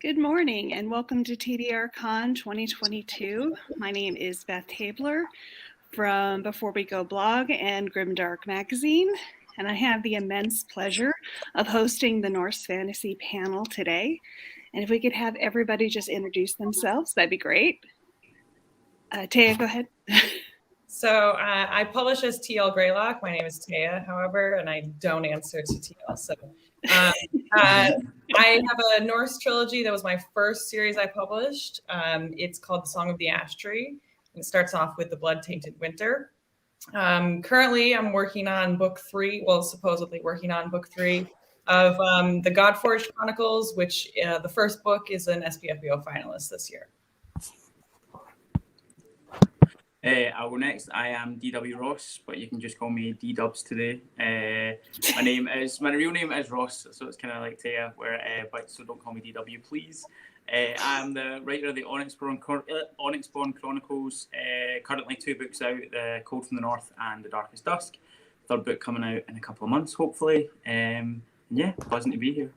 Good morning and welcome to TBRCon2022. My name is Beth Tabler from Before We Go blog and Grimdark magazine, and I have the immense pleasure of hosting the Norse Fantasy panel today. And if we could have everybody just introduce themselves, that'd be great. Taya, go ahead. So I publish as TL Greylock. My name is Taya, however, and I don't answer to TL. So I have a Norse trilogy. That was my first series I published. It's called The Song of the Ash Tree. And it starts off with the Blood-Tainted Winter. Currently, I'm working on book 3, well, supposedly working on book 3 of the Godforged Chronicles, which the first book is an SPFBO finalist this year. I'll go next. I am DW Ross, but you can just call me D-Dubs today. my real name is Ross, so it's kind of like Taya, but so don't call me DW, please. I'm the writer of the Onyxborn Chronicles. Currently 2 books out, the Kold from the North and The Darkest Dusk. Third book coming out in a couple of months, hopefully. Yeah, pleasant to be here.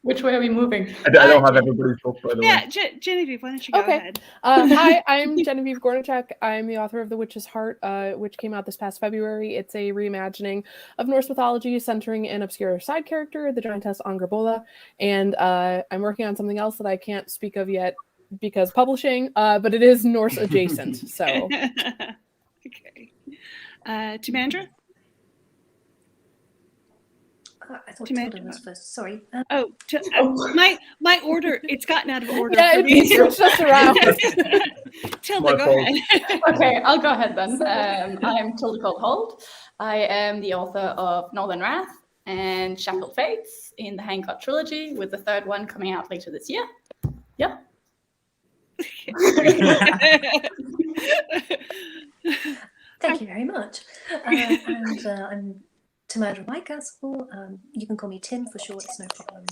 Which way are we moving? I don't have everybody's book, by the way. Yeah, Genevieve, why don't you go ahead? Hi, I'm Genevieve Gornachek. I'm the author of The Witch's Heart, which came out this past February. It's a reimagining of Norse mythology centering an obscure side character, the giantess Angerboda. And I'm working on something else that I can't speak of yet because publishing, but it is Norse adjacent. So, okay. Timandra? I thought Thilde was first. Sorry. My order, it's gotten out of order. Yeah, it's just around. Thilde, go ahead. Okay, I'll go ahead then. I'm Thilde Holdt. I am the author of Northern Wrath and Shackled Fates in the Hancock trilogy, with the 3rd one coming out later this year. Yeah. Thank you very much. And I'm Timandra Whitecastle. You can call me Tim for short, it's no problem.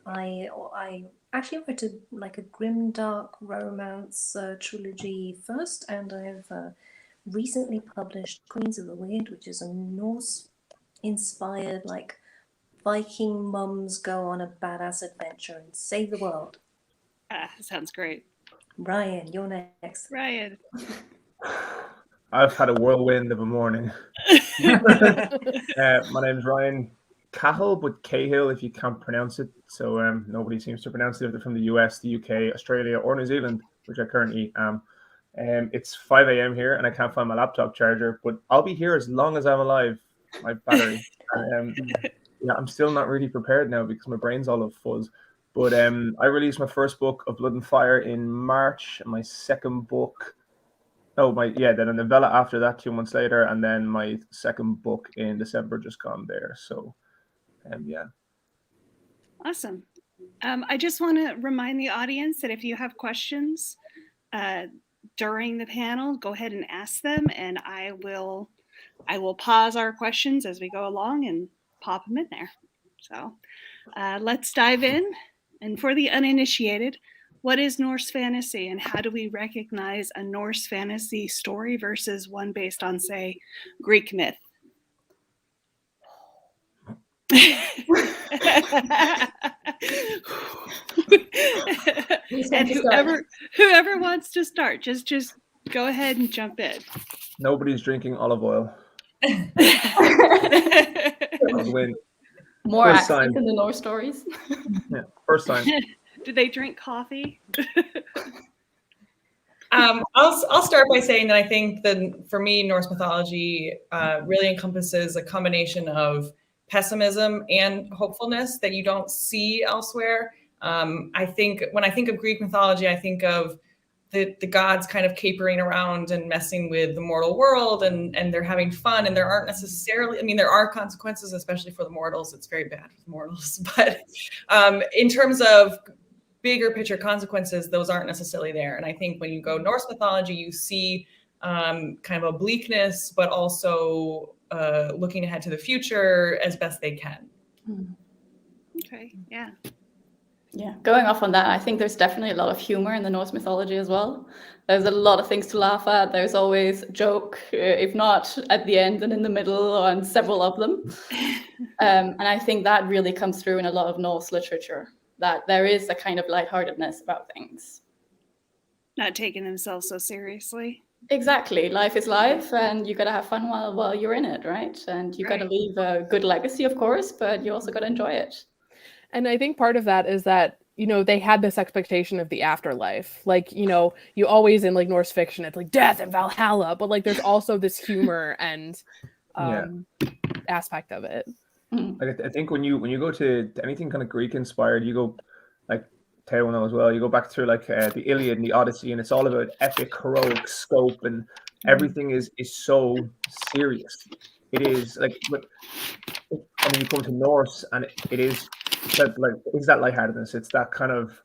I actually wrote a grimdark romance trilogy first, and I've recently published Queens of the Weird, which is a Norse-inspired, Viking mums go on a badass adventure and save the world. Sounds great. Ryan, you're next. Ryan. I've had a whirlwind of a morning. My name's Ryan Cahill, but Cahill if you can't pronounce it. So nobody seems to pronounce it if they're from the US, the UK, Australia, or New Zealand, which I currently am. It's 5 a.m. here, and I can't find my laptop charger, but I'll be here as long as I'm alive. My battery. Yeah, I'm still not really prepared now because my brain's all of fuzz. But I released my first book of Blood and Fire in March, and my second book. Then a novella after that 2 months later, and then my second book in December just gone there. So, yeah. Awesome. I just want to remind the audience that if you have questions during the panel, go ahead and ask them, and I will pause our questions as we go along and pop them in there. So, let's dive in. And for the uninitiated, what is Norse fantasy, and how do we recognize a Norse fantasy story versus one based on, say, Greek myth? And whoever wants to start, just go ahead and jump in. Nobody's drinking olive oil. More accent in the Norse stories. Yeah, first time. Do they drink coffee? I'll start by saying that I think that for me, Norse mythology really encompasses a combination of pessimism and hopefulness that you don't see elsewhere. I think when I think of Greek mythology, I think of the gods kind of capering around and messing with the mortal world, and they're having fun, and there aren't necessarily, there are consequences, especially for the mortals. It's very bad for the mortals. But in terms of bigger picture consequences, those aren't necessarily there. And I think when you go Norse mythology, you see kind of a bleakness, but also looking ahead to the future as best they can. Okay, yeah. Yeah, going off on that, I think there's definitely a lot of humor in the Norse mythology as well. There's a lot of things to laugh at. There's always a joke, if not at the end and in the middle, on several of them. And I think that really comes through in a lot of Norse literature, that there is a kind of lightheartedness about things. Not taking themselves so seriously. Exactly. Life is life, and you got to have fun while you're in it, right? And you got to leave a good legacy, of course, but you also got to enjoy it. And I think part of that is that, they had this expectation of the afterlife. Like, you always in like Norse fiction, it's like death and Valhalla, but like there's also this humor and aspect of it. Like, I think when you go to anything kind of Greek inspired, you go like Teo as well. You go back through like the Iliad and the Odyssey, and it's all about epic, heroic scope, and everything is so serious. It is like, and then you come to Norse, and it is that lightheartedness. It's that kind of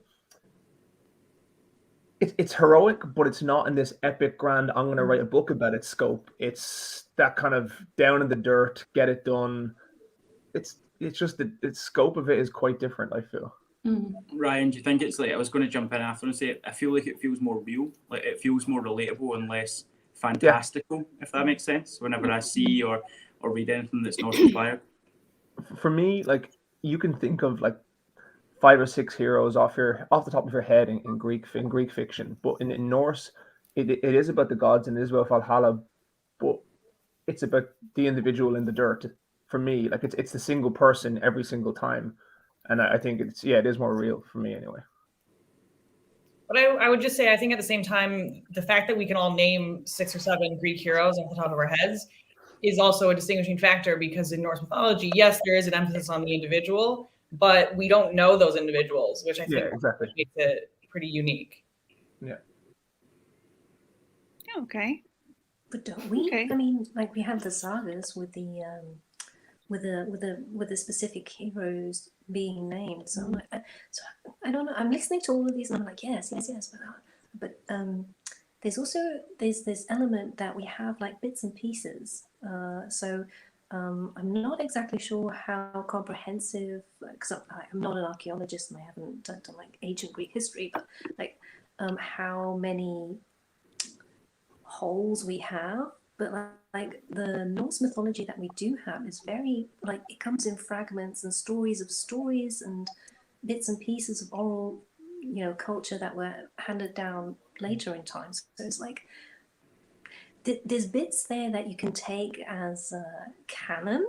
it's heroic, but it's not in this epic, grand, I'm going to write a book about it scope. It's that kind of down in the dirt, get it done. It's just the scope of it is quite different, I feel. Ryan, do you think it's like, I was going to jump in after and say, I feel like it feels more real, like it feels more relatable and less fantastical, if that makes sense, whenever I see or read anything that's Norse-Inspired? For me, like, you can think of like 5 or 6 heroes off the top of your head in Greek fiction, but in Norse, it is about the gods and it is about Valhalla, but it's about the individual in the dirt. For me, like it's the single person every single time, and I think it is more real for me anyway. But I would just say, I think at the same time, the fact that we can all name 6 or 7 Greek heroes off the top of our heads is also a distinguishing factor, because in Norse mythology, yes, there is an emphasis on the individual, but we don't know those individuals, which I think makes it pretty unique. Yeah. Okay. But don't we? Okay. I mean, like, we have the sagas with the specific heroes being named. So, I don't know. I'm listening to all of these, and I'm like, yes. But there's also this element that we have like bits and pieces. So I'm not exactly sure how comprehensive, because I'm not an archaeologist and I haven't done like ancient Greek history, but like how many holes we have. But like the Norse mythology that we do have is very, like, it comes in fragments and stories of stories and bits and pieces of oral, culture that were handed down later in time. So it's like there's bits there that you can take as canon,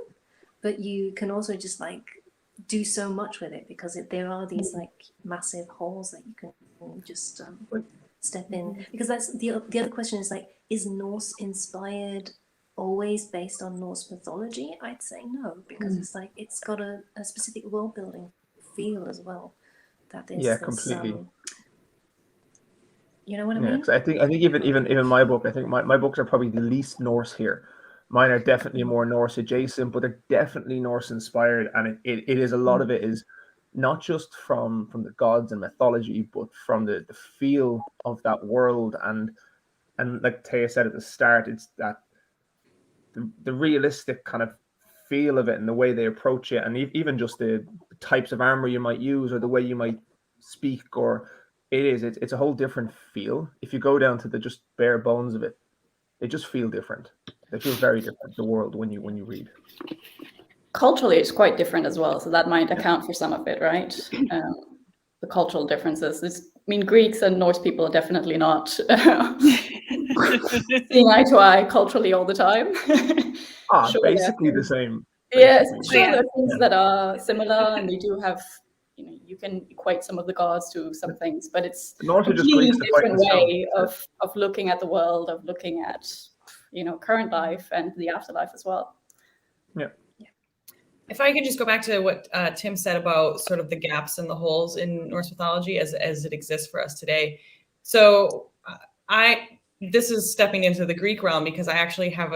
but you can also just like do so much with it, because there are these like massive holes that you can just step in. Because that's the other question is like, is Norse-inspired always based on Norse mythology? I'd say no, because it's like it's got a specific world building feel as well. That is completely. You know what I mean? Because I think even my book, I think my books are probably the least Norse here. Mine are definitely more Norse adjacent, but they're definitely Norse inspired, and it is a lot of it is not just from the gods and mythology, but from the feel of that world, and like Taya said at the start, it's that the realistic kind of feel of it and the way they approach it, and even just the types of armor you might use or the way you might speak, or it's a whole different feel. If you go down to the just bare bones of it, they just feel different. They feel very different, the world, when you read. Culturally, it's quite different as well, so that might account for some of it, right? The cultural differences. Greeks and Norse people are definitely not seeing eye to eye culturally all the time. Basically the same. Yes, sure, there are things that are similar, and they do have, you can equate some of the gods to some things, but it's a completely different way of looking at the world, of looking at, current life and the afterlife as well. Yeah. If I could just go back to what Tim said about sort of the gaps and the holes in Norse mythology as it exists for us today. So this is stepping into the Greek realm, because I actually have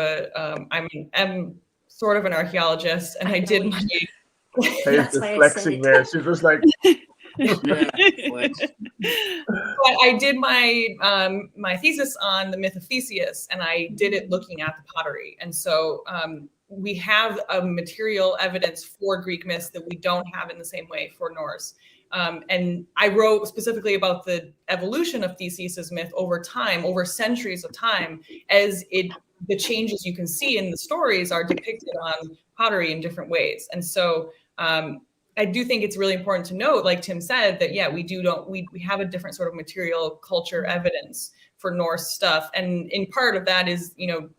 I'm sort of an archeologist, and I did my... That's flexing there. She's just like... But I did my thesis on the myth of Theseus, and I did it looking at the pottery. And so we have a material evidence for Greek myths that we don't have in the same way for Norse. And I wrote specifically about the evolution of Theseus's myth over time, over centuries of time, as the changes you can see in the stories are depicted on pottery in different ways. And so I do think it's really important to note, like Tim said, that we have a different sort of material culture evidence for Norse stuff. And in part of that is,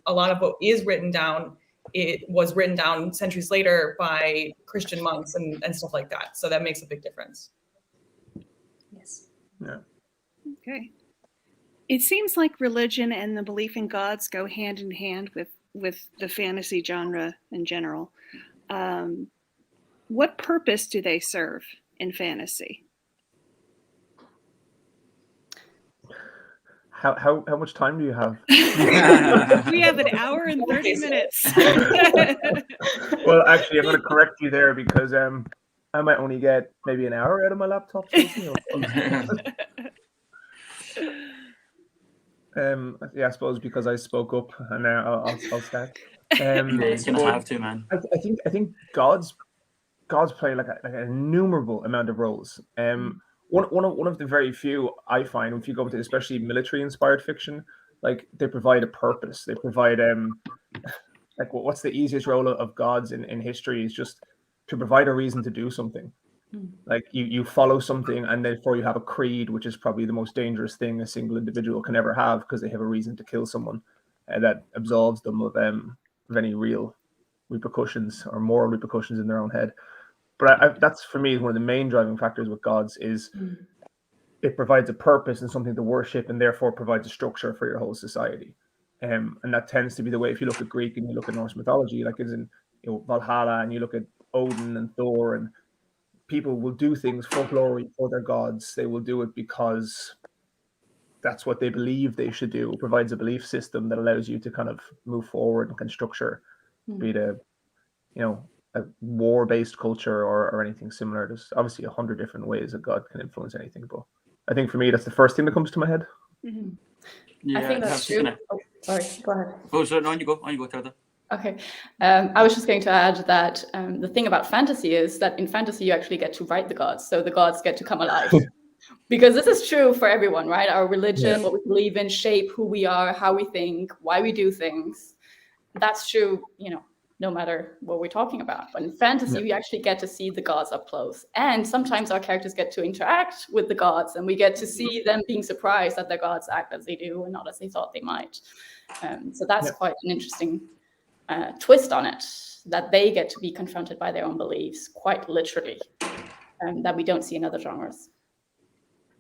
a lot of what is written down, it was written down centuries later by Christian monks and stuff like that. So that makes a big difference. Yes. Yeah. Okay. It seems like religion and the belief in gods go hand in hand with the fantasy genre in general. What purpose do they serve in fantasy? How much time do you have? We have an hour and 30 minutes. Well, actually, I'm going to correct you there because I might only get maybe an hour out of my laptop. So, I suppose because I spoke up, and now I'll start. It's gonna have to, man. I think gods play like an innumerable amount of roles. One of the very few I find, if you go into especially military-inspired fiction, like they provide a purpose. They provide like what's the easiest role of gods in history is just to provide a reason to do something. Like you follow something, and therefore you have a creed, which is probably the most dangerous thing a single individual can ever have, because they have a reason to kill someone that absolves them of any real repercussions or moral repercussions in their own head. But that's, for me, one of the main driving factors with gods is it provides a purpose and something to worship, and therefore provides a structure for your whole society. And that tends to be the way, if you look at Greek and you look at Norse mythology, like as in Valhalla, and you look at Odin and Thor, and people will do things folklore for their gods. They will do it because that's what they believe they should do. It provides a belief system that allows you to kind of move forward and can structure, be it a war-based culture or anything similar. There's obviously 100 different ways that God can influence anything, but I think for me that's the first thing that comes to my head. Yeah, I think that's true. Oh, sorry, go ahead. Oh, sorry, no, on you go, Thilde. Okay. I was just going to add that the thing about fantasy is that in fantasy you actually get to write the gods, so the gods get to come alive. Because this is true for everyone, right? Our religion, what we believe in, shape who we are, how we think, why we do things. That's true, no matter what we're talking about. But in fantasy, we actually get to see the gods up close. And sometimes our characters get to interact with the gods, and we get to see them being surprised that their gods act as they do and not as they thought they might. So that's quite an interesting twist on it, that they get to be confronted by their own beliefs, quite literally, that we don't see in other genres.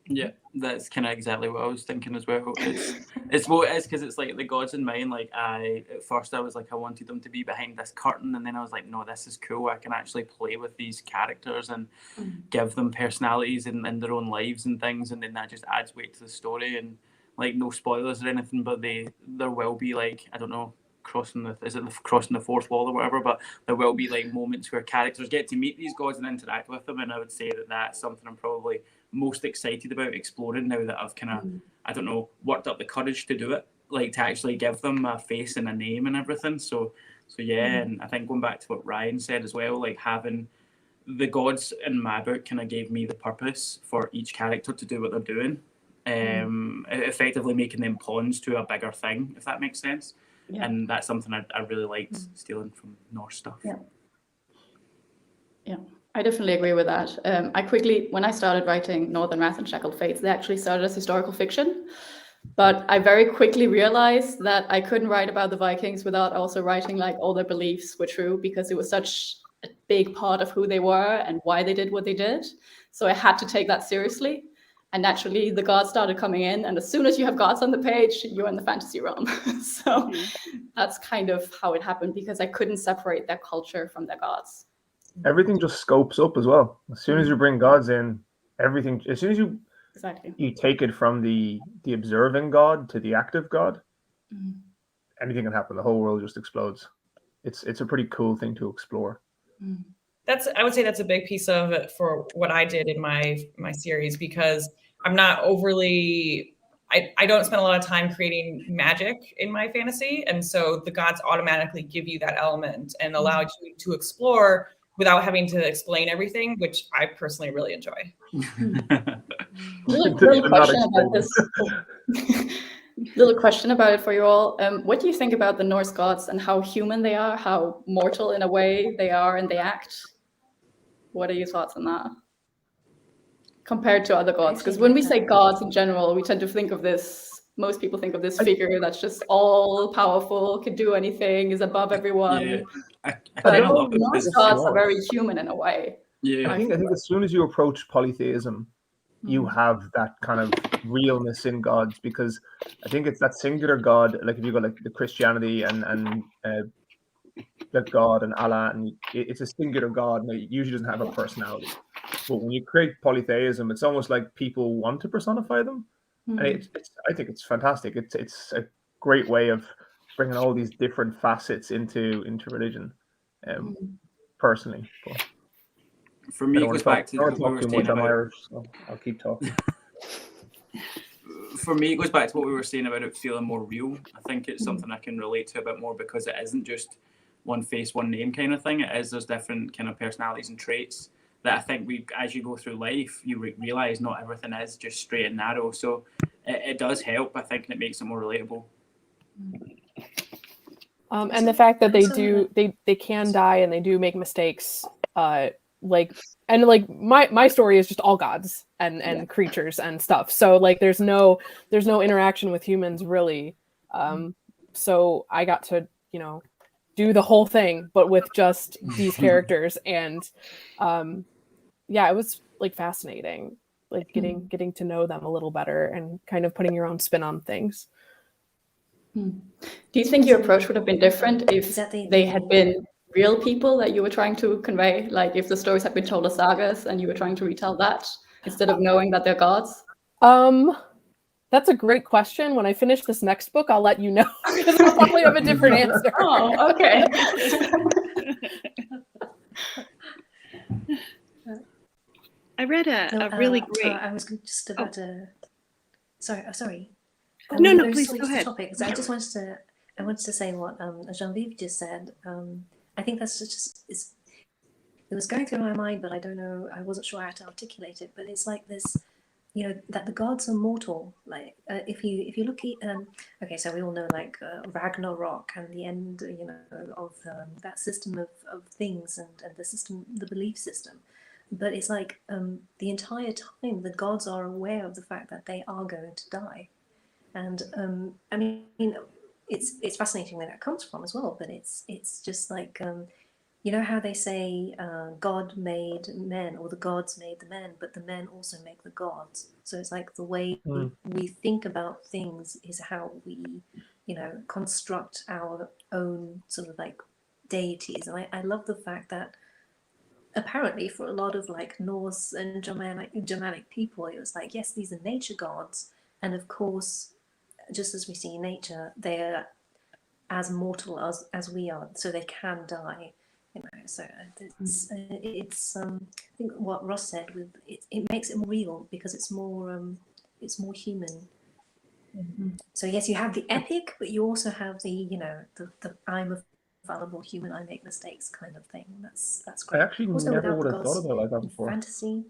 Yeah, that's kind of exactly what I was thinking as well. It's what it is, because it's like the gods in mine. Like at first I was like, I wanted them to be behind this curtain, and then I was like, no, this is cool. I can actually play with these characters and give them personalities in their own lives and things, and then that just adds weight to the story. And like, no spoilers or anything, but there will be, like, I don't know, crossing the fourth wall or whatever, but there will be like moments where characters get to meet these gods and interact with them, and I would say that that's something I'm probably most excited about exploring now that I've kind of I don't know, worked up the courage to do it, like to actually give them a face and a name and everything. So yeah, and I think going back to what Ryan said as well, like having the gods in my book kind of gave me the purpose for each character to do what they're doing, effectively making them pawns to a bigger thing, if that makes sense. Yeah. And that's something I really liked stealing from Norse stuff. Yeah, I definitely agree with that. When I started writing Northern Wrath and Shackled Fates, they actually started as historical fiction. But I very quickly realized that I couldn't write about the Vikings without also writing like all their beliefs were true, because it was such a big part of who they were and why they did what they did. So I had to take that seriously. And naturally, the gods started coming in. And as soon as you have gods on the page, you're in the fantasy realm. So that's kind of how it happened, because I couldn't separate their culture from their gods. Everything just scopes up as well. As soon as you bring gods in, everything, as soon as you take it from the observing god to the active god, anything can happen. The whole world just explodes. It's a pretty cool thing to explore. I would say that's a big piece of it for what I did in my series, because I'm not overly I don't spend a lot of time creating magic in my fantasy. And so the gods automatically give you that element and allow you to explore without having to explain everything, which I personally really enjoy. Little question about this. Little question about it for you all. What do you think about the Norse gods and how human they are, how mortal in a way they are and they act? What are your thoughts on that? Compared to other gods? Because when we say gods in general, we tend to think of this, most people think of this figure that's just all powerful, can do anything, is above everyone. Yeah. I But love it Norse because gods are very human in a way. yeah. I think as soon as you approach polytheism, you have that kind of realness in gods, because I think it's that singular God. Like if you go like the Christianity and the God and Allah, and it's a singular God, and it usually doesn't have a personality. But when you create polytheism, it's almost like people want to personify them, and I think it's fantastic. It's a great way of bringing all these different facets into religion. Personally, but for me, it goes back to what we were saying about. Irish, so I'll keep talking. For me, it goes back to what we were saying about it feeling more real. I think it's something I can relate to a bit more because it isn't just one face, one name kind of thing. There's different kind of personalities and traits that I think as you go through life, you realize not everything is just straight and narrow. So it does help, I think, and it makes it more relatable. And the fact that they can die and they do make mistakes, my story is just all gods and creatures and stuff. So like there's no interaction with humans really. So I got to, do the whole thing, but with just these characters. And it was like fascinating, like getting to know them a little better and kind of putting your own spin on things. Do you think your approach would have been different if they had been real people that you were trying to convey? Like if the stories had been told as sagas and you were trying to retell that instead of knowing that they're gods? That's a great question. When I finish this next book, I'll let you know because I'll probably have a different answer. Oh, okay. I read a really great. I was just about to. Sorry. No, please go ahead. Topic, I just wanted to say what Genevieve just said. I think that's just it was going through my mind, but I don't know. I wasn't sure how to articulate it. But it's like this, that the gods are mortal. Like if you look at so we all know like Ragnarok and the end, of that system of things and the belief system. But it's like the entire time the gods are aware of the fact that they are going to die. And I mean, it's fascinating where that comes from as well. But it's just like how they say God made men, or the gods made the men, but the men also make the gods. So it's like the way we think about things is how we, construct our own sort of like deities. And I love the fact that apparently for a lot of like Norse and Germanic people, it was like, yes, these are nature gods, and of course, just as we see in nature, they're as mortal as we are, so they can die. So it's I think what Ross said with it makes it more real because it's more human. So yes, you have the epic, but you also have the the I'm a fallible human, I make mistakes kind of thing. That's great. I actually also, never would have thought about it like that before. Fantasy,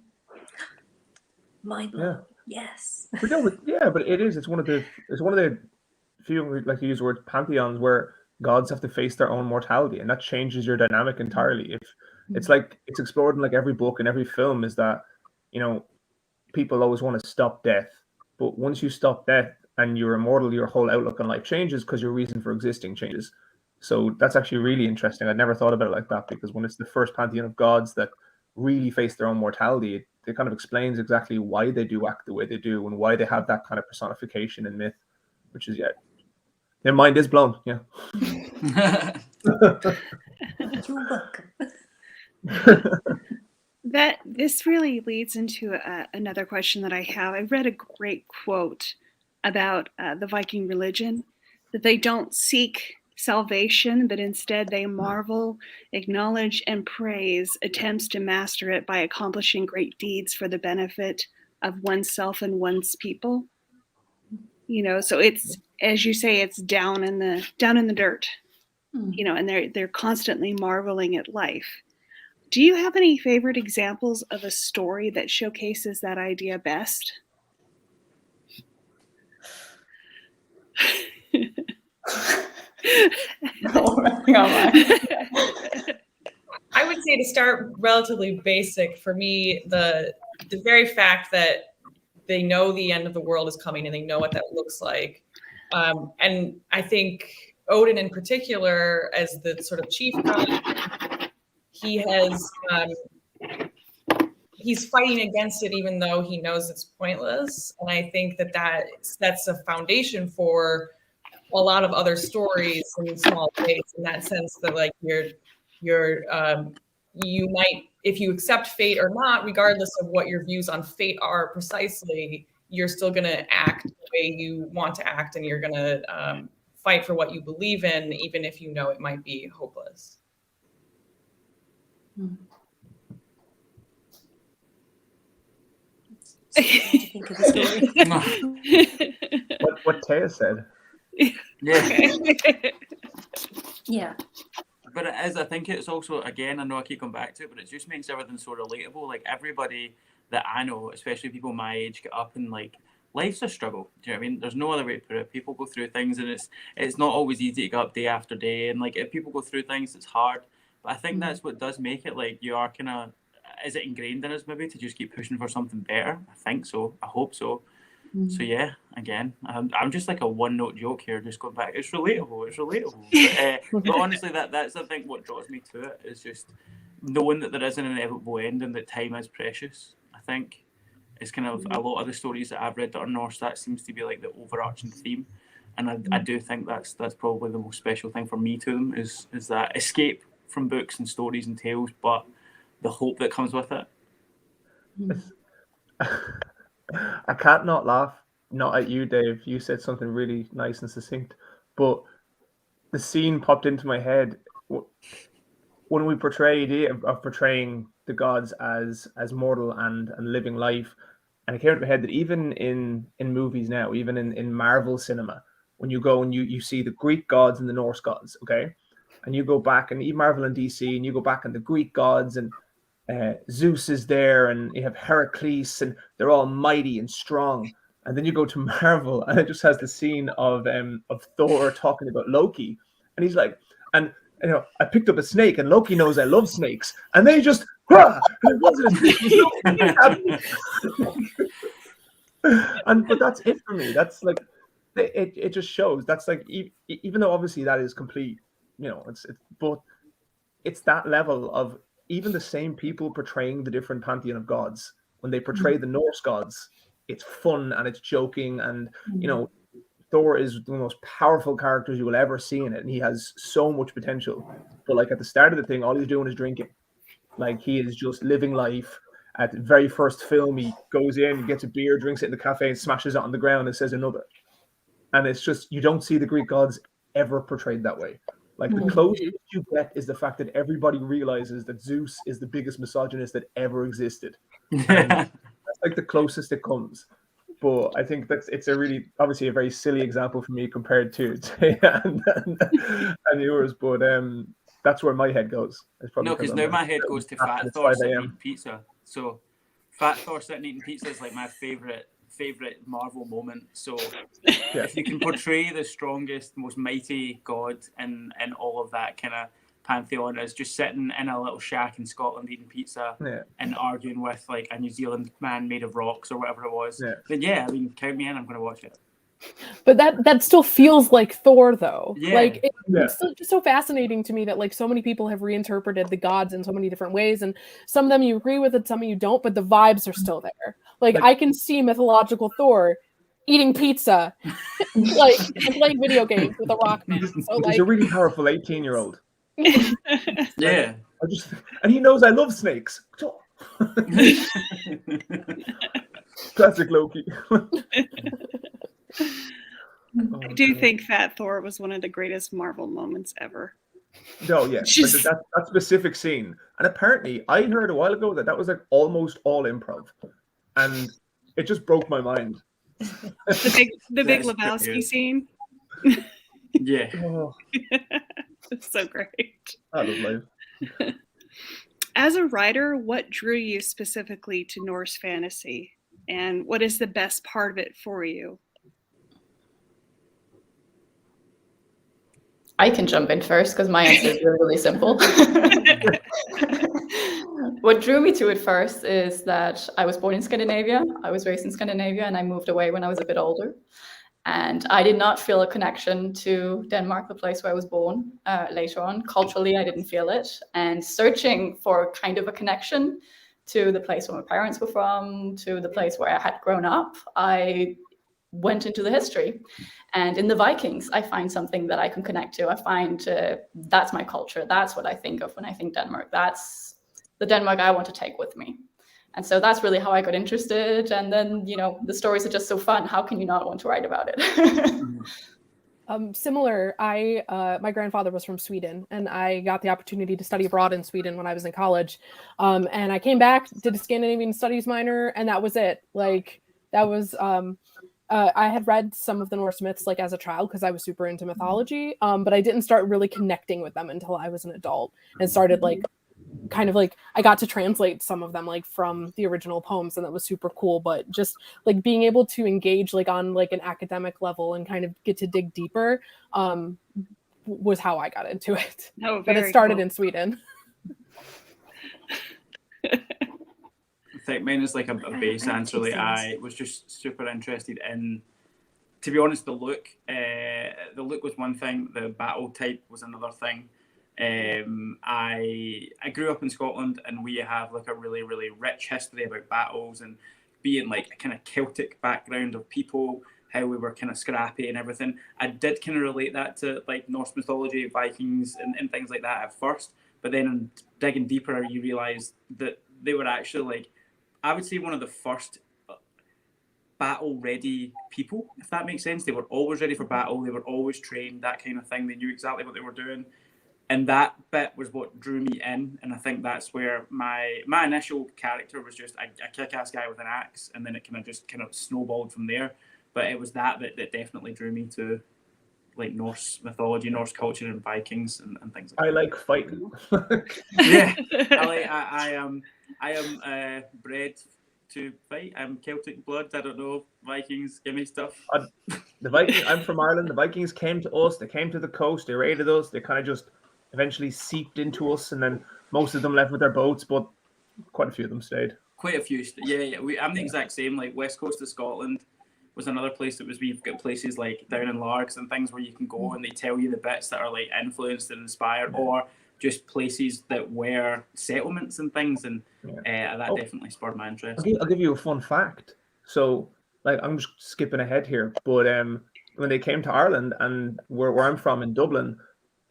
mind blowing. Yes. But no, but it is. It's one of the few, like you use the word, pantheons where gods have to face their own mortality, and that changes your dynamic entirely. If it's like it's explored in like every book and every film, is that people always want to stop death, but once you stop death and you're immortal, your whole outlook on life changes because your reason for existing changes. So that's actually really interesting. I'd never thought about it like that, because when it's the first pantheon of gods that really face their own mortality, it kind of explains exactly why they do act the way they do and why they have that kind of personification in myth, which is their mind is blown. Yeah. You're welcome. This really leads into another question that I have. I read a great quote about the Viking religion, that they don't seek salvation, but instead they marvel, acknowledge, and praise attempts to master it by accomplishing great deeds for the benefit of oneself and one's people. You know, so it's, as you say, it's down in the dirt. You know, and they're constantly marveling at life. Do you have any favorite examples of a story that showcases that idea best? I would say, to start relatively basic, for me, the very fact that they know the end of the world is coming and they know what that looks like. And I think Odin in particular, as the sort of chief god, he has he's fighting against it even though he knows it's pointless. And I think that sets a foundation for a lot of other stories in small ways, in that sense that, like, you might, if you accept fate or not, regardless of what your views on fate are precisely, you're still going to act the way you want to act, and you're going to fight for what you believe in, even if you know it might be hopeless. So what do you think of the story? What Taya said. Yeah. Yeah. But it is, I think it's also, again, I know I keep going back to it, but it just makes everything so relatable. Like, everybody that I know, especially people my age, get up and, like, life's a struggle. Do you know what I mean? There's no other way to put it. People go through things, and it's not always easy to get up day after day. And, like, if people go through things, it's hard. But I think that's what does make it, like, you are kind of, is it ingrained in us maybe to just keep pushing for something better? I think so. I hope so. So yeah, again, I'm just like a one-note joke here, just going back. It's relatable. But honestly, that's I think what draws me to it is just knowing that there is an inevitable end and that time is precious. I think it's kind of a lot of the stories that I've read that are Norse, that seems to be like the overarching theme, and I do think that's probably the most special thing for me to them is that escape from books and stories and tales, but the hope that comes with it. I can't not laugh, not at you, Dave. You said something really nice and succinct, but the scene popped into my head when we portray the idea of portraying the gods as mortal and living life. And it came to my head that even in movies now, even in Marvel cinema, when you go and you see the Greek gods and the Norse gods, okay? And you go back, and even Marvel and DC, and you go back and the Greek gods, and Zeus is there, and you have Heracles, and they're all mighty and strong. And then you go to Marvel, and it just has the scene of Thor talking about Loki, and he's like, and you know, I picked up a snake, and Loki knows I love snakes, and then he just, and it wasn't a snake. But that's it for me. That's like, it just shows. That's like, even though obviously that is complete, you know, but it's that level of even the same people portraying the different pantheon of gods. When they portray the Norse gods, it's fun and it's joking, and you know, Thor is the most powerful characters you will ever see in it, and he has so much potential. But like at the start of the thing, all he's doing is drinking. Like, he is just living life. At the very first film, he goes in, gets a beer, drinks it in the cafe, and smashes it on the ground and says another. And it's just, you don't see the Greek gods ever portrayed that way. Like, the closest you get is the fact that everybody realizes that Zeus is the biggest misogynist that ever existed. And that's like the closest it comes. But I think it's a really, obviously a very silly example for me compared to and yours. But that's where my head goes. No, because now my head goes to Fat Thor sitting eating pizza. So Fat Thor sitting eating pizza is like my favorite Marvel moment. So if you can portray the strongest, most mighty god and all of that kind of pantheon as just sitting in a little shack in Scotland eating pizza and arguing with like a New Zealand man made of rocks or whatever it was, then I mean, count me in, I'm going to watch it. But that still feels like Thor, though. Like, it's still just so fascinating to me that like so many people have reinterpreted the gods in so many different ways, and some of them you agree with it, some of you don't, but the vibes are still there. Like I can see mythological Thor eating pizza, like, and playing video games with a rock man. So he's a really powerful 18-year-old. Yeah. And he knows I love snakes. Classic Loki. I do think Fat Thor was one of the greatest Marvel moments ever. No, yeah, but that specific scene. And apparently, I heard a while ago that was like almost all improv. And it just broke my mind. The big That's Lebowski great. scene. Yeah. Oh, It's so great. I love life. As a writer, what drew you specifically to Norse fantasy? And what is the best part of it for you? I can jump in first because my answer is really, really simple. What drew me to it first is that I was born in Scandinavia. I was raised in Scandinavia, and I moved away when I was a bit older. And I did not feel a connection to Denmark, the place where I was born, later on. Culturally, I didn't feel it. And searching for kind of a connection to the place where my parents were from, to the place where I had grown up, I went into the history. And in the Vikings, I find something that I can connect to. I find that's my culture. That's what I think of when I think Denmark. That's the Denmark I want to take with me. And so that's really how I got interested. And then, the stories are just so fun. How can you not want to write about it? Similar, my grandfather was from Sweden, and I got the opportunity to study abroad in Sweden when I was in college. And I came back, did a Scandinavian studies minor, and that was it. Like, that was, I had read some of the Norse myths like as a child because I was super into mythology, but I didn't start really connecting with them until I was an adult and started I got to translate some of them like from the original poems, and that was super cool. But just like being able to engage like on like an academic level and kind of get to dig deeper was how I got into it. Oh, but it started in Sweden. I think mine is like a base answer. Like, I was just super interested in, to be honest, the look. The look was one thing. The battle type was another thing. I grew up in Scotland, and we have like a really, really rich history about battles, and being like a kind of Celtic background of people, how we were kind of scrappy and everything. I did kind of relate that to like Norse mythology, Vikings, and things like that at first. But then digging deeper, you realise that they were actually like, I would say, one of the first battle-ready people, if that makes sense. They were always ready for battle. They were always trained, that kind of thing. They knew exactly what they were doing. And that bit was what drew me in. And I think that's where my initial character was just a kick-ass guy with an axe. And then it kind of snowballed from there. But it was that definitely drew me to like Norse mythology, Norse culture, and Vikings and things like that. I like fighting. Yeah, I am bred to fight. I'm Celtic blood. I don't know, Vikings, give me stuff. The Vikings. I'm from Ireland. The Vikings came to us. They came to the coast. They raided us. They kind of just eventually seeped into us, and then most of them left with their boats, but quite a few of them stayed. Quite a few. Yeah. I'm the exact same. Like West Coast of Scotland was another place that was. We've got places like down in Largs and things where you can go and they tell you the bits that are like influenced and inspired, or just places that were settlements and things, and that definitely spurred my interest. I'll give you a fun fact. So, like, I'm just skipping ahead here, but when they came to Ireland, and where I'm from in Dublin,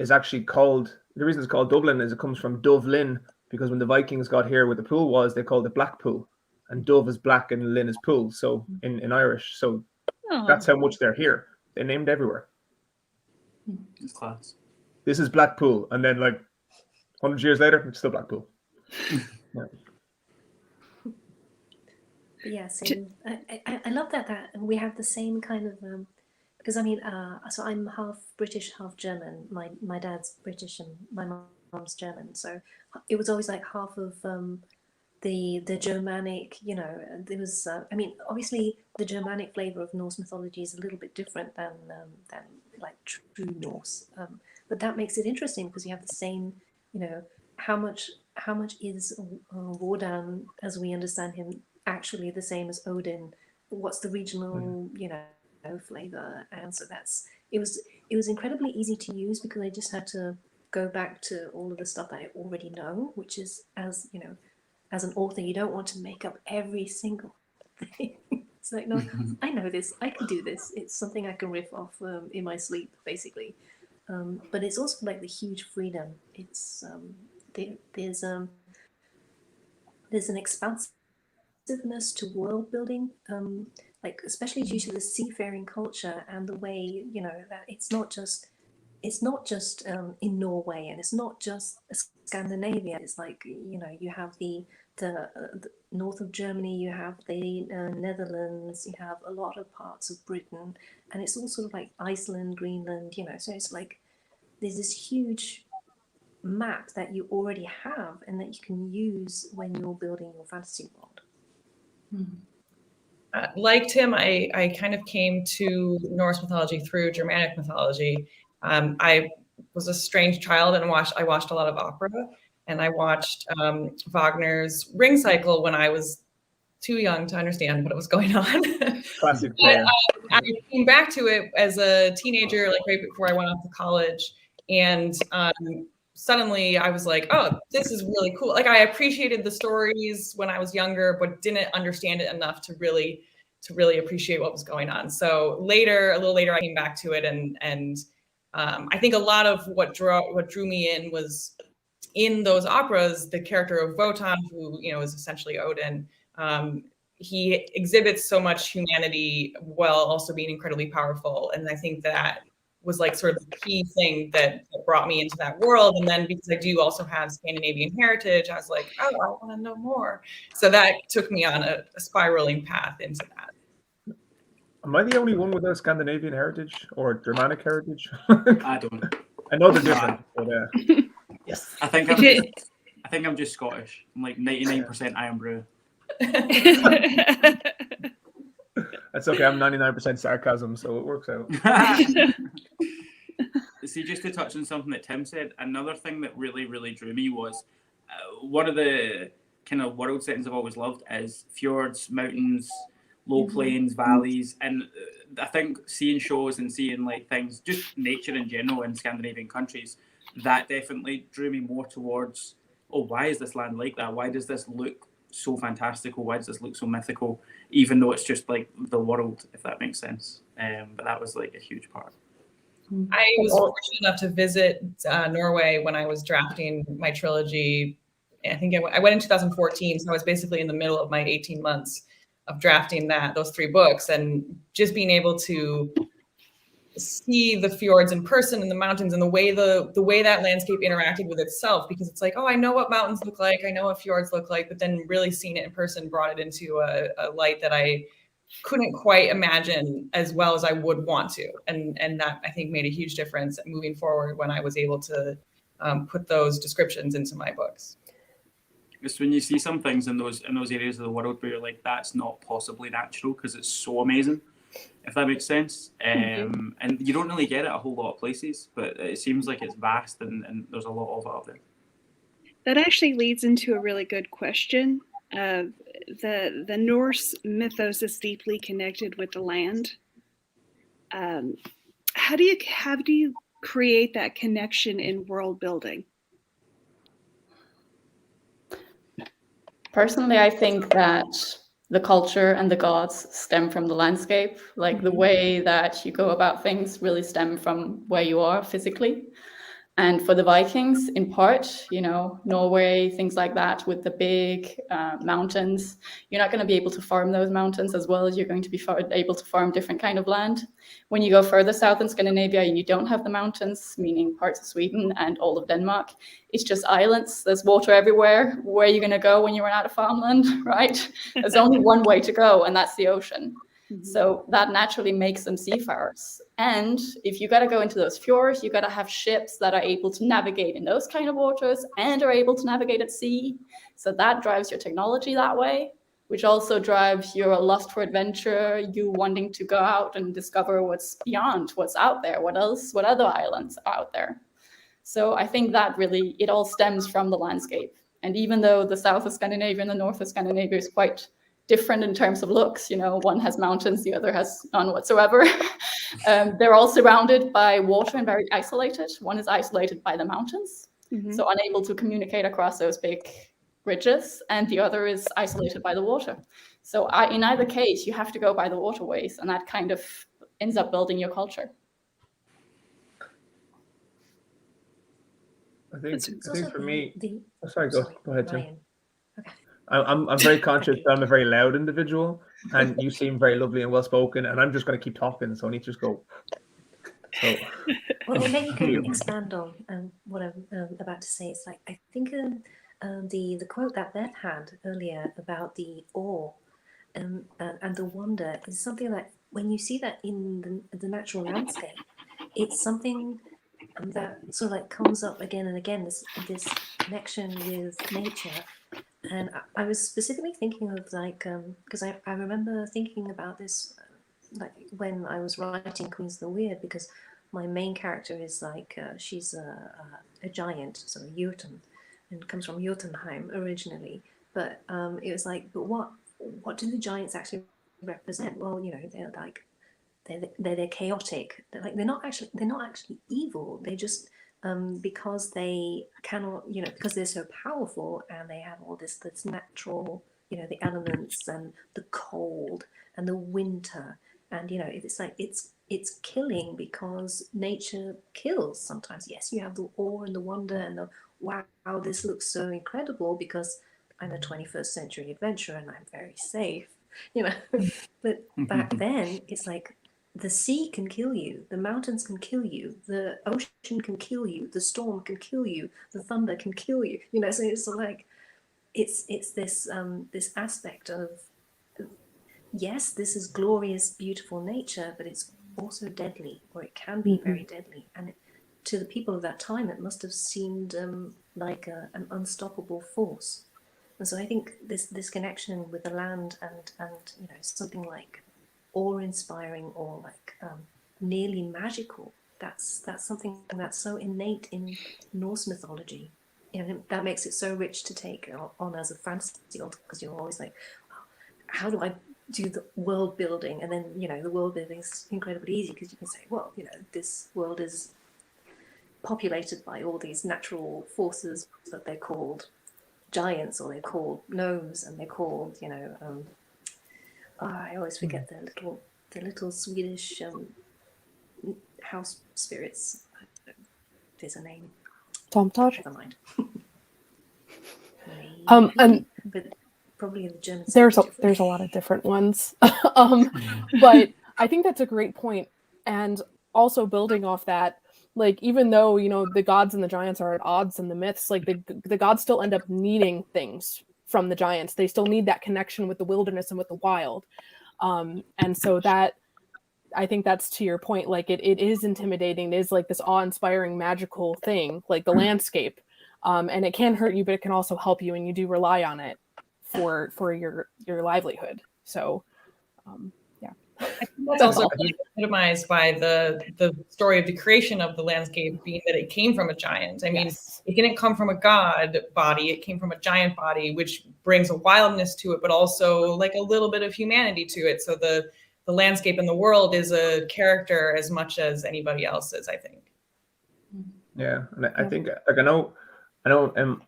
is actually called, the reason it's called Dublin is it comes from Dove Linn, because when the Vikings got here where the pool was, they called it Black Pool, and Dove is black and Linn is pool, so in Irish. So that's how much they're here. They're named everywhere. It's class. This is Black Pool, and then like 100 years later, it's still Black Pool. Yeah, same. I love that we have the same kind of because I mean, so I'm half British, half German. My dad's British and my mom's German, so it was always like half of the Germanic. There was. I mean, obviously, the Germanic flavor of Norse mythology is a little bit different than like true Norse, but that makes it interesting because you have the same. How much is Wodan, as we understand him, actually the same as Odin? What's the regional, flavor? And so it was incredibly easy to use because I just had to go back to all of the stuff that I already know, which is, as an author, you don't want to make up every single thing. It's like, no, I know this, I can do this. It's something I can riff off in my sleep, basically. But it's also like the huge freedom. It's there's an expansiveness to world building, like especially due to the seafaring culture and the way that it's not just it's not just in Norway, and it's not just Scandinavia. It's like, you know, you have the north of Germany, you have the Netherlands, you have a lot of parts of Britain, and it's all sort of like Iceland, Greenland, you know. So it's like there's this huge map that you already have and that you can use when you're building your fantasy world. Like Tim, I kind of came to Norse mythology through Germanic mythology. I was a strange child and I watched a lot of opera, and I watched Wagner's Ring Cycle when I was too young to understand what was going on. Classic. But I came back to it as a teenager, like right before I went off to college, and suddenly I was like, oh, this is really cool. Like, I appreciated the stories when I was younger, but didn't understand it enough to really appreciate what was going on. So a little later, I came back to it, and I think a lot of what drew me in was in those operas, the character of Wotan, who, you know, is essentially Odin. He exhibits so much humanity while also being incredibly powerful, and I think that was like sort of the key thing that brought me into that world. And then because I do also have Scandinavian heritage, I was like, oh, I want to know more. So that took me on a spiraling path into that. Am I the only one with a Scandinavian heritage or Germanic heritage? I don't. I know they're different, but Yes. I think I'm just Scottish. I'm like 99% Iron Brew. that's okay. I'm 99% sarcasm, so it works out. See, just to touch on something that Tim said, another thing that really, really drew me was one of the kind of world settings I've always loved is fjords, mountains, low plains, valleys, and I think seeing shows and seeing like things, just nature in general in Scandinavian countries, that definitely drew me more towards, oh, why is this land like that? Why does this look so fantastical? Why does this look so mythical? Even though it's just like the world, if that makes sense. But that was like a huge part. I was fortunate enough to visit Norway when I was drafting my trilogy. I think I went in 2014, so I was basically in the middle of my 18 months of drafting those 3 books, and just being able to see the fjords in person and the mountains and the way that landscape interacted with itself, because it's like, oh, I know what mountains look like, I know what fjords look like, but then really seeing it in person brought it into a light that I couldn't quite imagine as well as I would want to, and that I think made a huge difference moving forward when I was able to put those descriptions into my books. Just when you see some things in those areas of the world where you're like, that's not possibly natural because it's so amazing, if that makes sense. And you don't really get it a whole lot of places, but it seems like it's vast and there's a lot of it out there. That actually leads into a really good question. The Norse mythos is deeply connected with the land. How do you create that connection in world building? Personally, I think that the culture and the gods stem from the landscape. Like the way that you go about things really stem from where you are physically. And for the Vikings, in part, you know, Norway, things like that, with the big mountains, you're not going to be able to farm those mountains as well as you're going to be able to farm different kind of land. When you go further south in Scandinavia and you don't have the mountains, meaning parts of Sweden and all of Denmark, it's just islands. There's water everywhere. Where are you going to go when you run out of farmland, right? There's only one way to go, and that's the ocean. So that naturally makes them seafarers. And if you got to go into those fjords, you got to have ships that are able to navigate in those kind of waters and are able to navigate at sea. So that drives your technology that way, which also drives your lust for adventure, you wanting to go out and discover what's beyond, what's out there, what other islands are out there. So I think that really, it all stems from the landscape. And even though the south of Scandinavia and the north of Scandinavia is quite different in terms of looks, you know, one has mountains, the other has none whatsoever. They're all surrounded by water and very isolated. One is isolated by the mountains, so unable to communicate across those big ridges, and the other is isolated by the water. So in either case, you have to go by the waterways, and that kind of ends up building your culture. I think for me, sorry, go ahead, Tim. Ryan. Okay. I'm very conscious that I'm a very loud individual, and you seem very lovely and well spoken, and I'm just going to keep talking, so I need to just go. So, Well, maybe you can expand on what I'm about to say. It's like, I think the quote that Beth had earlier about the awe and the wonder is something that when you see that in the natural landscape, it's something that sort of like comes up again and again, this connection with nature. And I was specifically thinking of like, because I remember thinking about this like when I was writing Queens of the Weird, because my main character is like, she's a giant, so a Jotun, and comes from Jotunheim originally. But it was like, but what do the giants actually represent? Well, you know, they're like, they're chaotic. They're not actually evil. They just because they cannot, you know, because they're so powerful and they have all this natural, you know, the elements and the cold and the winter, and you know, it's like it's killing because nature kills sometimes. Yes, you have the awe and the wonder and the wow, this looks so incredible because I'm a 21st century adventurer and I'm very safe, you know. But back then, it's like the sea can kill you, the mountains can kill you, the ocean can kill you, the storm can kill you, the thunder can kill you. You know, so it's like it's this this aspect of, yes, this is glorious, beautiful nature, but it's also deadly, or it can be very deadly. And to the people of that time, it must have seemed like an unstoppable force. And so I think this connection with the land and you know, something like awe-inspiring or like nearly magical, that's something that's so innate in Norse mythology. You know, that makes it so rich to take on as a fantasy author, because you're always like, how do I do the world building? And then, you know, the world building is incredibly easy because you can say, well, you know, this world is populated by all these natural forces, but they're called giants, or they're called gnomes, and they're called, you know, I always forget the little Swedish house spirits. There's a name. Tomtage. Never mind. And but probably in the German. There's a lot of different ones. But I think that's a great point. And also building off that, like, even though, you know, the gods and the giants are at odds in the myths, like the gods still end up needing things from the giants. They still need that connection with the wilderness and with the wild. And so that, I think that's to your point, like it is intimidating. It is like this awe-inspiring, magical thing, like the landscape. And it can hurt you, but it can also help you, and you do rely on it for your livelihood. So, yeah. That's also epitomized by the story of the creation of the landscape being that it came from a giant. I mean, Yes. It didn't come from a god body, it came from a giant body, which brings a wildness to it, but also like a little bit of humanity to it. So the landscape in the world is a character as much as anybody else's, I think. Yeah, and I think, like, I know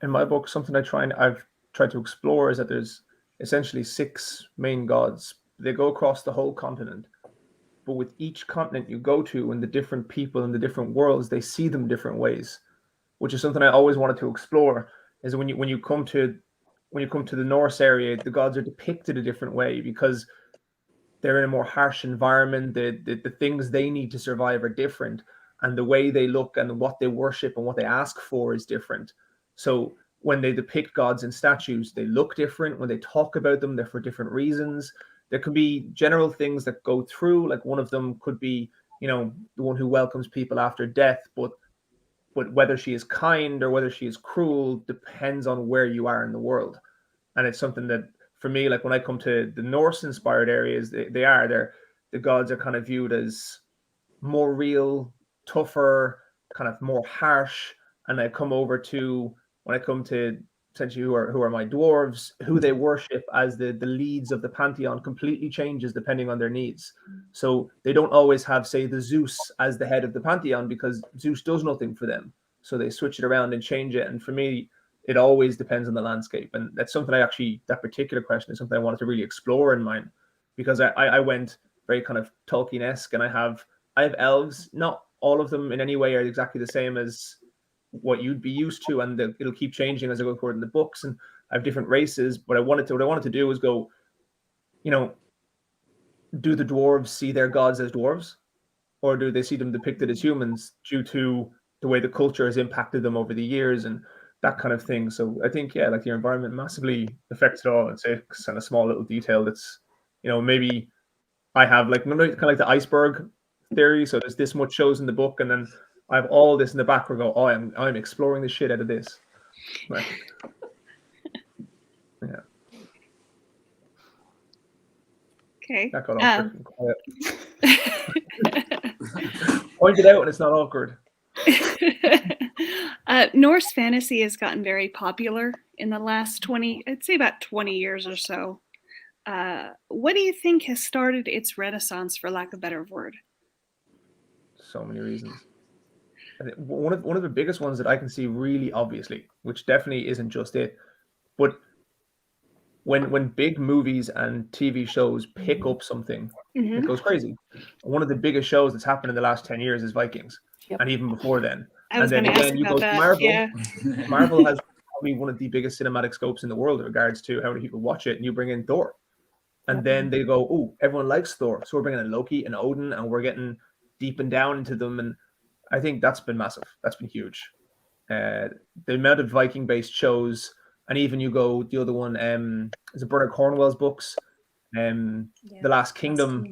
in my book, something I've tried to explore is that there's essentially 6 main gods. They go across the whole continent, but with each continent you go to and the different people in the different worlds, they see them different ways, which is something I always wanted to explore. Is when you come to the Norse area, the gods are depicted a different way because they're in a more harsh environment. The things they need to survive are different, and the way they look and what they worship and what they ask for is different. So when they depict gods in statues, they look different. When they talk about them, they're for different reasons. There can be general things that go through, like one of them could be, you know, the one who welcomes people after death, but whether she is kind or whether she is cruel depends on where you are in the world. And it's something that, for me, like when I come to the Norse-inspired areas, the gods are kind of viewed as more real, tougher, kind of more harsh. And when I come to essentially who are my dwarves, who they worship as the leads of the pantheon completely changes depending on their needs. So they don't always have, say, the Zeus as the head of the pantheon because Zeus does nothing for them. So they switch it around and change it. And for me, it always depends on the landscape. And that's something that particular question is something I wanted to really explore in mine, because I went very kind of Tolkien-esque, and I have elves. Not all of them in any way are exactly the same as what you'd be used to, and it'll keep changing as I go forward in the books. And I have different races, but what I wanted to do was go, you know, do the dwarves see their gods as dwarves? or do they see them depicted as humans due to the way the culture has impacted them over the years and that kind of thing? So I think, yeah, like your environment massively affects it all. It's a kind of small little detail that's, maybe I have like kind of like the iceberg theory. So there's this much shows in the book, and then I have all this in the back where I go, oh, I'm exploring the shit out of this. Right. Yeah. Okay. That got awkward and quiet. Point it out when it's not awkward. Norse fantasy has gotten very popular in the last 20 years or so. What do you think has started its renaissance, for lack of a better word? So many reasons. I think one of the biggest ones that I can see really obviously, which definitely isn't just it, but when big movies and TV shows pick up something, it goes crazy. One of the biggest shows that's happened in the last 10 years is Vikings, and even before then. And then again, you go to Marvel. Yeah. Marvel has probably one of the biggest cinematic scopes in the world in regards to how many people watch it, and you bring in Thor. And then they go, oh, everyone likes Thor, so we're bringing in Loki and Odin, and we're getting deep and down into them. And I think that's been massive. That's been huge. The amount of Viking-based shows, and even you go the other one, is it Bernard Cornwell's books? The Last Kingdom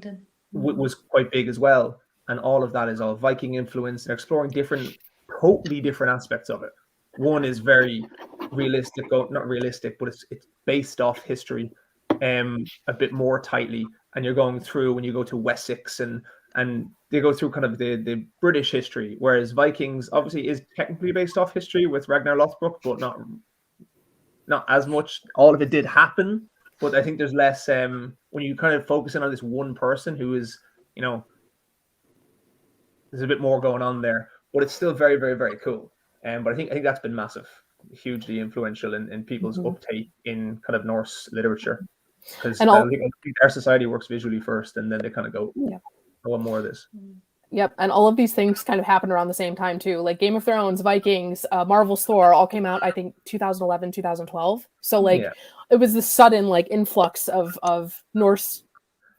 was quite big as well, and all of that is all Viking influence. They're exploring totally different aspects of it. One is very realistic, not realistic, but it's based off history. A bit more tightly, and you're going through when you go to Wessex and they go through kind of the British history, whereas Vikings obviously is technically based off history with Ragnar Lothbrok, but not as much. All of it did happen, but I think there's less when you kind of focus in on this one person who is, there's a bit more going on there, but it's still very, very, very cool. But I think that's been massive, hugely influential in people's uptake in kind of Norse literature. Because I think our society works visually first, and then they kind of go, I want more of this. Yep, and all of these things kind of happened around the same time too. Like Game of Thrones, Vikings, Marvel's Thor all came out, I think, 2011, 2012. So it was this sudden influx of Norse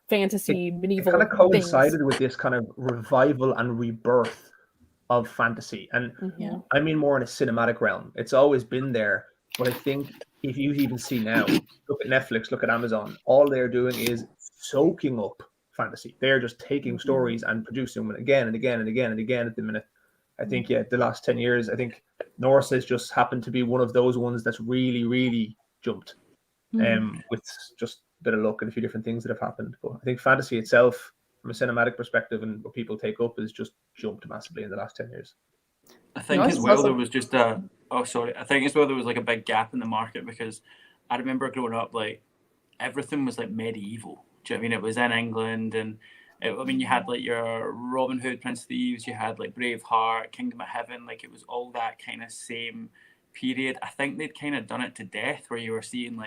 fantasy, medieval. It kind of coincided with this kind of revival and rebirth of fantasy, and I mean more in a cinematic realm. It's always been there, but I think if you even see now, look at Netflix, look at Amazon, all they're doing is soaking up fantasy. They're just taking stories and producing them again and again and again and again at the minute. I think, the last 10 years, I think Norse has just happened to be one of those ones that's really, really jumped with just a bit of luck and a few different things that have happened. But I think fantasy itself, from a cinematic perspective and what people take up, has just jumped massively in the last 10 years. I think as well there was just I think as well there was a big gap in the market, because I remember growing up, everything was medieval. Do you know what I mean? It was in England, and you had your Robin Hood, Prince Thieves, you had Braveheart, Kingdom of Heaven, it was all that kind of same period. I think they'd kind of done it to death, where you were seeing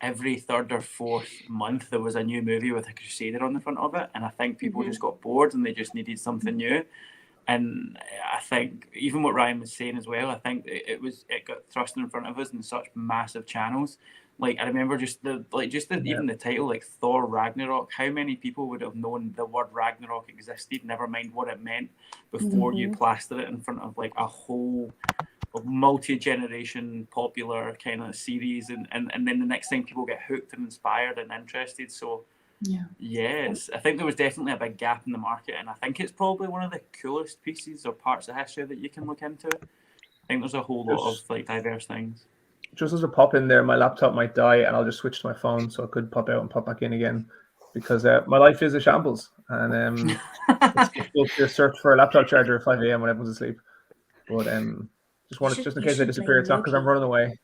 every third or fourth month there was a new movie with a crusader on the front of it, and I think people just got bored and they just needed something new. And I think even what Ryan was saying as well, I think it got thrust in front of us in such massive channels. I remember even the title, Thor Ragnarok. How many people would have known the word Ragnarok existed, never mind what it meant, before you plastered it in front of a whole multi-generation popular kind of series, and then the next thing people get hooked and inspired and interested. So yes, I think there was definitely a big gap in the market, and I think it's probably one of the coolest pieces or parts of history that you can look into. I think there's a whole lot of diverse things. Just as a pop in there, my laptop might die, and I'll just switch to my phone, so I could pop out and pop back in again, because my life is a shambles, and it's difficult to search for a laptop charger at 5 a.m. when everyone's asleep. But just in case I disappear, it's not because I'm running away.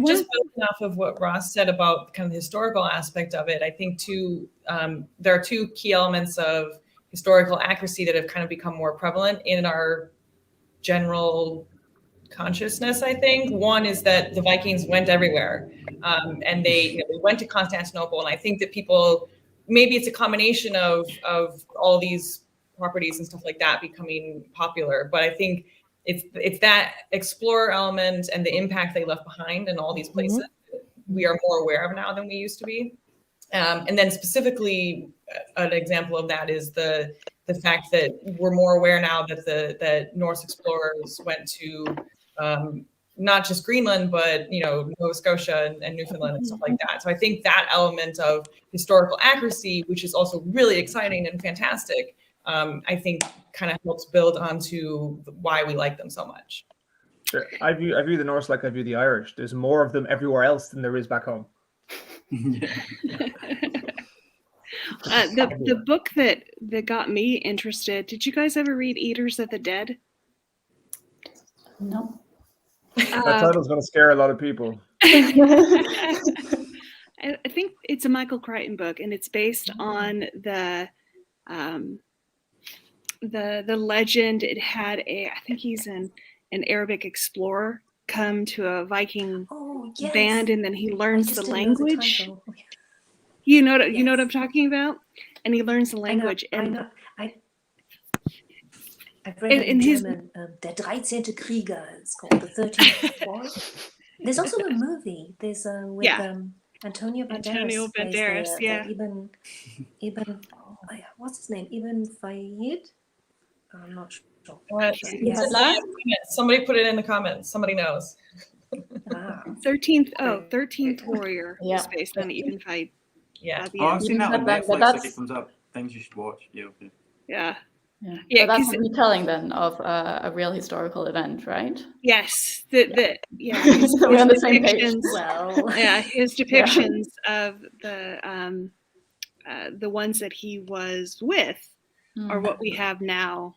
Just building off of what Ross said about kind of the historical aspect of it, I think too, there are two key elements of historical accuracy that have kind of become more prevalent in our general consciousness. I think one is that the Vikings went everywhere, and they went to Constantinople, and I think that people, maybe it's a combination of all these properties and stuff like that becoming popular, but I think it's that explorer element and the impact they left behind in all these places we are more aware of now than we used to be. And then specifically, an example of that is the fact that we're more aware now that Norse explorers went to not just Greenland, but Nova Scotia and Newfoundland and stuff like that. So I think that element of historical accuracy, which is also really exciting and fantastic, I think kind of helps build onto why we like them so much. Sure. I view the Norse like I view the Irish. There's more of them everywhere else than there is back home. The book that got me interested, did you guys ever read Eaters of the Dead? No. That title's going to scare a lot of people. I think it's a Michael Crichton book, and it's based on the legend. It had I think he's an Arabic explorer come to a Viking band, and then he learns the language. You know what I'm talking about? And he learns the language. I've read it in German, Der 13. Krieger, it's called, the 13th War. There's also a movie. There's with Antonio Banderas. Ibn, what's his name? Ibn Fayed? I'm not sure. Somebody put it in the comments. Somebody knows. 13th Warrior is based on Ibn Fayed. Yeah. I've seen that on Netflix. If it comes up, things you should watch. Yeah. So that's a retelling then of a real historical event, right? Yes. We're on the same page. Well, his depictions of the ones that he was with are what we have now.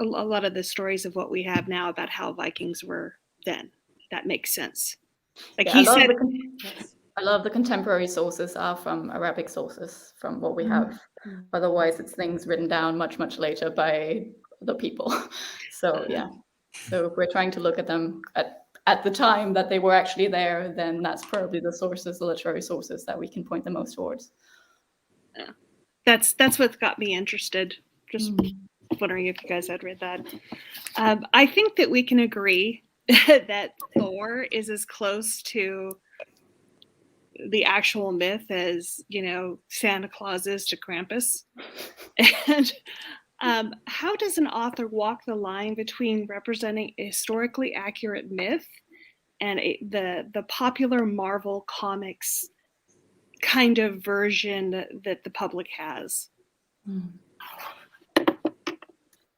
A lot of the stories of what we have now about how Vikings were then. That makes sense. I love the contemporary sources are from Arabic sources, from what we have. Otherwise, it's things written down much, much later by the people. So so if we're trying to look at them at the time that they were actually there, then that's probably the literary sources that we can point the most towards. That's what got me interested. Just wondering if you guys had read that. I think that we can agree that Thor is as close to the actual myth as Santa Claus is to Krampus. And how does an author walk the line between representing a historically accurate myth and the popular Marvel Comics kind of version that the public has? Do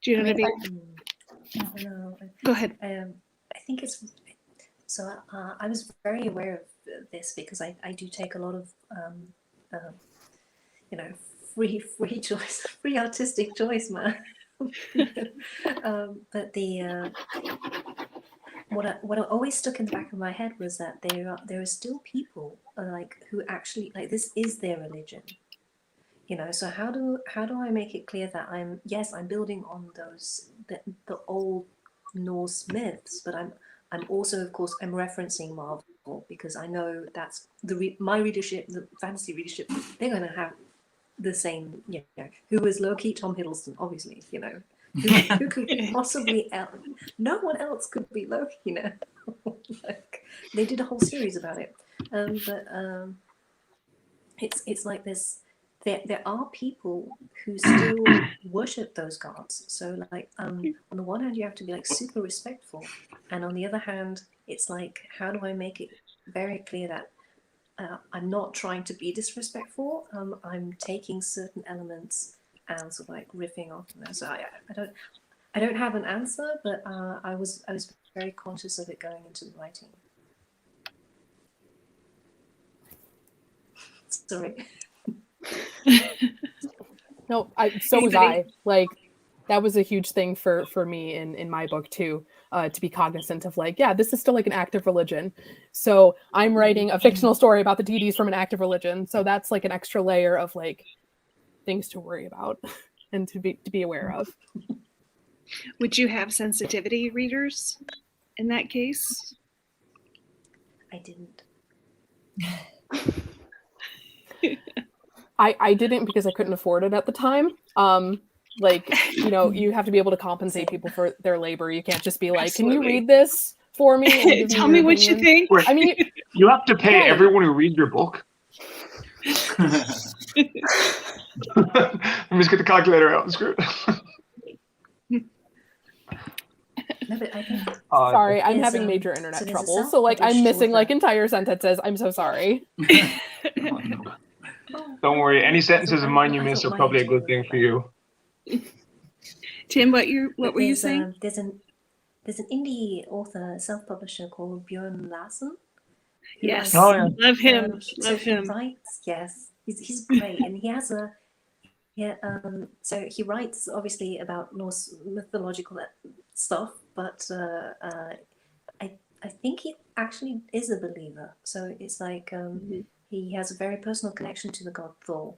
you know what I mean? Go ahead. I think it's so. I was very aware of this because I do take a lot of free choice, free artistic choice, man. But what always stuck in the back of my head was that there are still people who actually this is their religion. So how do I make it clear that I'm building on those the old Norse myths, but I'm also, of course, I'm referencing Marvel because I know that's my readership, the fantasy readership. They're going to have the same. Who is Loki? Tom Hiddleston, obviously. Who could possibly no one else could be Loki. They did a whole series about it, but it's like this. There are people who still worship those gods. So on the one hand, you have to be super respectful, and on the other hand, it's how do I make it very clear that I'm not trying to be disrespectful. I'm taking certain elements and sort of riffing off them. So I don't have an answer, but I was very conscious of it going into the writing. Sorry. No, so was I. That was a huge thing for me in my book too, to be cognizant of this is still an active religion. So I'm writing a fictional story about the deities from an active religion. So that's an extra layer of things to worry about and to be aware of. Would you have sensitivity readers in that case? I didn't. I didn't because I couldn't afford it at the time. You have to be able to compensate people for their labor. You can't just be Absolutely. Can you read this for me? Tell me what you think. I mean, you have to pay everyone who reads your book. Let me just get the calculator out and screw it. No, but I think Sorry, I'm there's, having major internet so there's a trouble. So like I'm self-published missing like author. entire sentences. I'm so sorry. Don't worry, any sentences So of mine you I miss thought are my probably a good agenda thing for you. Tim, what But were you saying? there's an indie author, self-publisher called Bjorn Larsen. who Yes, Oh, yeah. love him. So Love he him. writes, yes, he's great, and he has a so he writes obviously about Norse mythological stuff, but I think he actually is a believer. So it's like he has a very personal connection to the god Thor,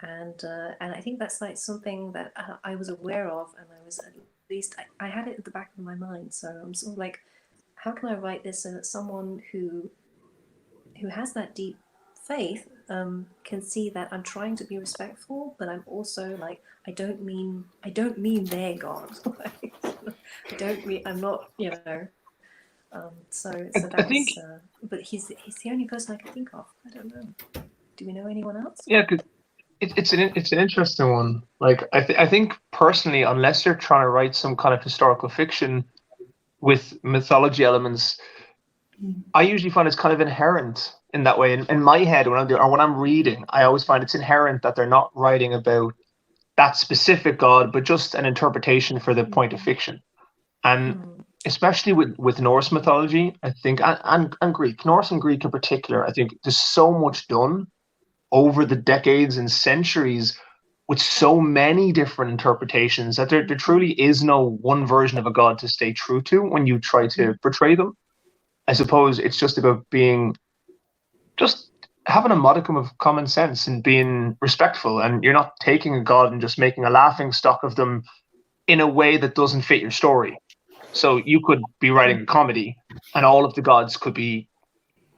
and I think that's like something that I was aware of, and I was at least I had it at the back of my mind. So I'm sort of like, how can I write this so that someone who has that deep faith can see that I'm trying to be respectful, but I'm also like, I don't mean their God. I'm not, so I that's think, but he's the only person I can think of. I don't know. Do we know anyone else? yeah, because it's an interesting one. Like I think personally, unless you're trying to write some kind of historical fiction with mythology elements, I usually find it's kind of inherent in that way. In my head, when I'm reading, I always find it's inherent that they're not writing about that specific god, but just an interpretation for the point of fiction. And especially with Norse mythology, I think, and Greek, Norse and Greek in particular, I think there's so much done over the decades and centuries with so many different interpretations that there truly is no one version of a god to stay true to when you try to portray them. I suppose it's just about just having a modicum of common sense and being respectful, and you're not taking a god and just making a laughing stock of them in a way that doesn't fit your story. So you could be writing a comedy and all of the gods could be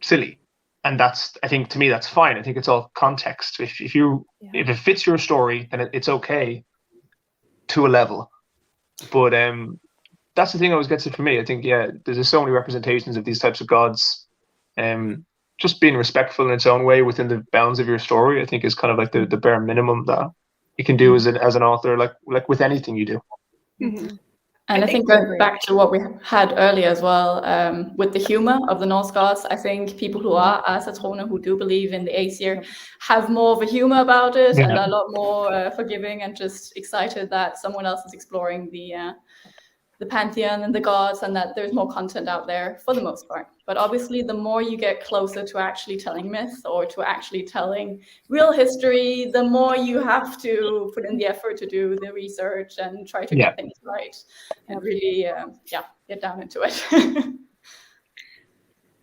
silly. And I think to me, that's fine. I think it's all context. If it fits your story, then it's okay to a level. But that's the thing always gets it for me. I think, there's so many representations of these types of gods. Just being respectful in its own way within the bounds of your story, I think, is kind of like the bare minimum that you can do as an author, like with anything you do. Mm-hmm. And I think going back to what we had earlier as well, with the humor of the Norse gods, I think people who are Asatrona, who do believe in the Aesir, have more of a humor about it and are a lot more forgiving and just excited that someone else is exploring the pantheon and the gods, and that there's more content out there for the most part. But obviously, the more you get closer to actually telling myth or to actually telling real history, the more you have to put in the effort to do the research and try to get things right and really, get down into it.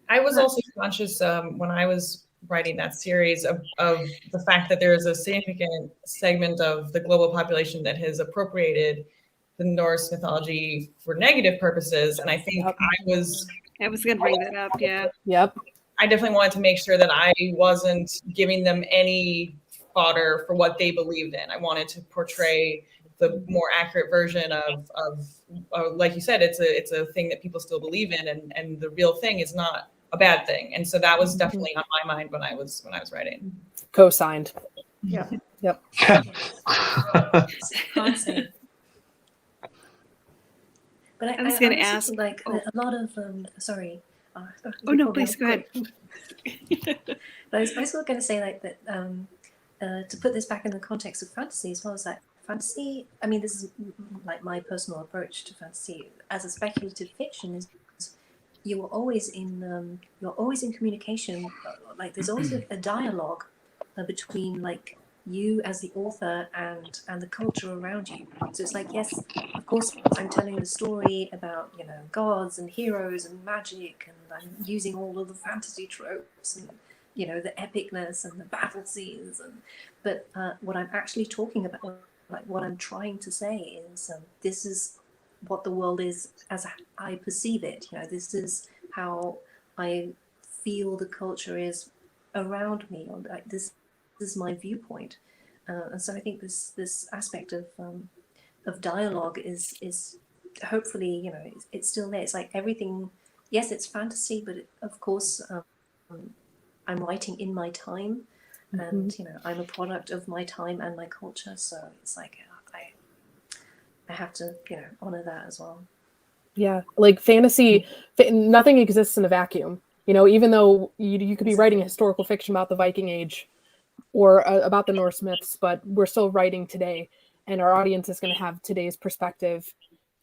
I was also conscious when I was writing that series of the fact that there is a significant segment of the global population that has appropriated the Norse mythology for negative purposes. And I think I was going to bring that up. Yeah. Yep. I definitely wanted to make sure that I wasn't giving them any fodder for what they believed in. I wanted to portray the more accurate version of like you said, it's a thing that people still believe in, and the real thing is not a bad thing. And so that was definitely on my mind when I was writing. Co-signed. Yeah. Yep. But I was going to ask, like a lot of sorry. Oh no, please go ahead. But I was also going to say like that to put this back in the context of fantasy as well, as that fantasy. I mean, this is like my personal approach to fantasy as a speculative fiction is you're always in communication. Like there's always a dialogue between like you as the author and the culture around you. So it's like, yes, of course, I'm telling the story about, gods and heroes and magic, and I'm using all of the fantasy tropes and, the epicness and the battle scenes. But what I'm actually talking about, like what I'm trying to say is this is what the world is as I perceive it. This is how I feel the culture is around me. Or like this is my viewpoint, and so I think this aspect of dialogue is hopefully it's still there. It's like everything. Yes, it's fantasy, but of course I'm writing in my time, And I'm a product of my time and my culture, so it's like I have to honor that as well. Yeah, like fantasy, nothing exists in a vacuum. Even though you could be writing a historical fiction about the Viking Age or about the Norse myths, but we're still writing today, and our audience is going to have today's perspective.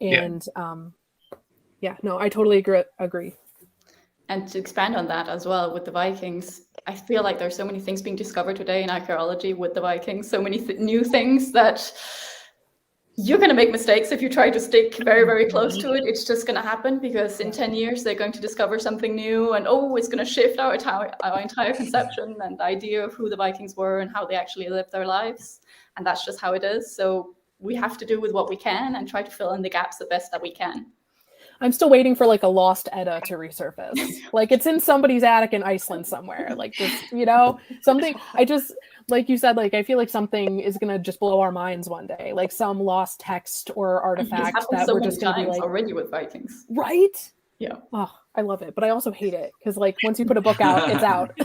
And I totally agree. And to expand on that as well with the Vikings, I feel like there's so many things being discovered today in archaeology with the Vikings, so many new things that you're going to make mistakes if you try to stick very, very close to it. It's just going to happen because in 10 years, they're going to discover something new and, it's going to shift our entire conception and idea of who the Vikings were and how they actually lived their lives. And that's just how it is. So we have to do with what we can and try to fill in the gaps the best that we can. I'm still waiting for like a lost Edda to resurface. Like it's in somebody's attic in Iceland somewhere. Like just, something. I just, like you said, like I feel like something is gonna just blow our minds one day. Like some lost text or artifact that we're just gonna be like already with Vikings. Right? Yeah. Oh, I love it. But I also hate it because like once you put a book out, it's out.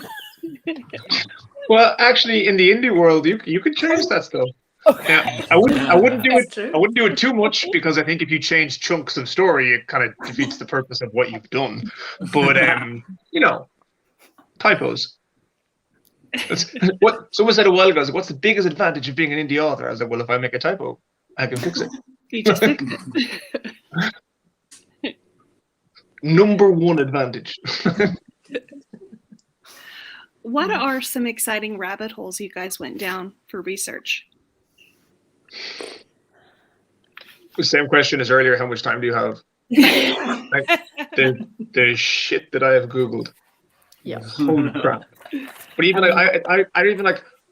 Well, actually in the indie world you could change that stuff. Okay. Yeah, I wouldn't do it. I wouldn't do it too much because I think if you change chunks of story, it kind of defeats the purpose of what you've done. But typos. What someone said a while ago, what's the biggest advantage of being an indie author? I was like, well, if I make a typo, I can fix it. You just fix it. Number one advantage. What are some exciting rabbit holes you guys went down for research? The same question as earlier. How much time do you have? Like the shit that I have Googled. Yeah. Holy crap! But even I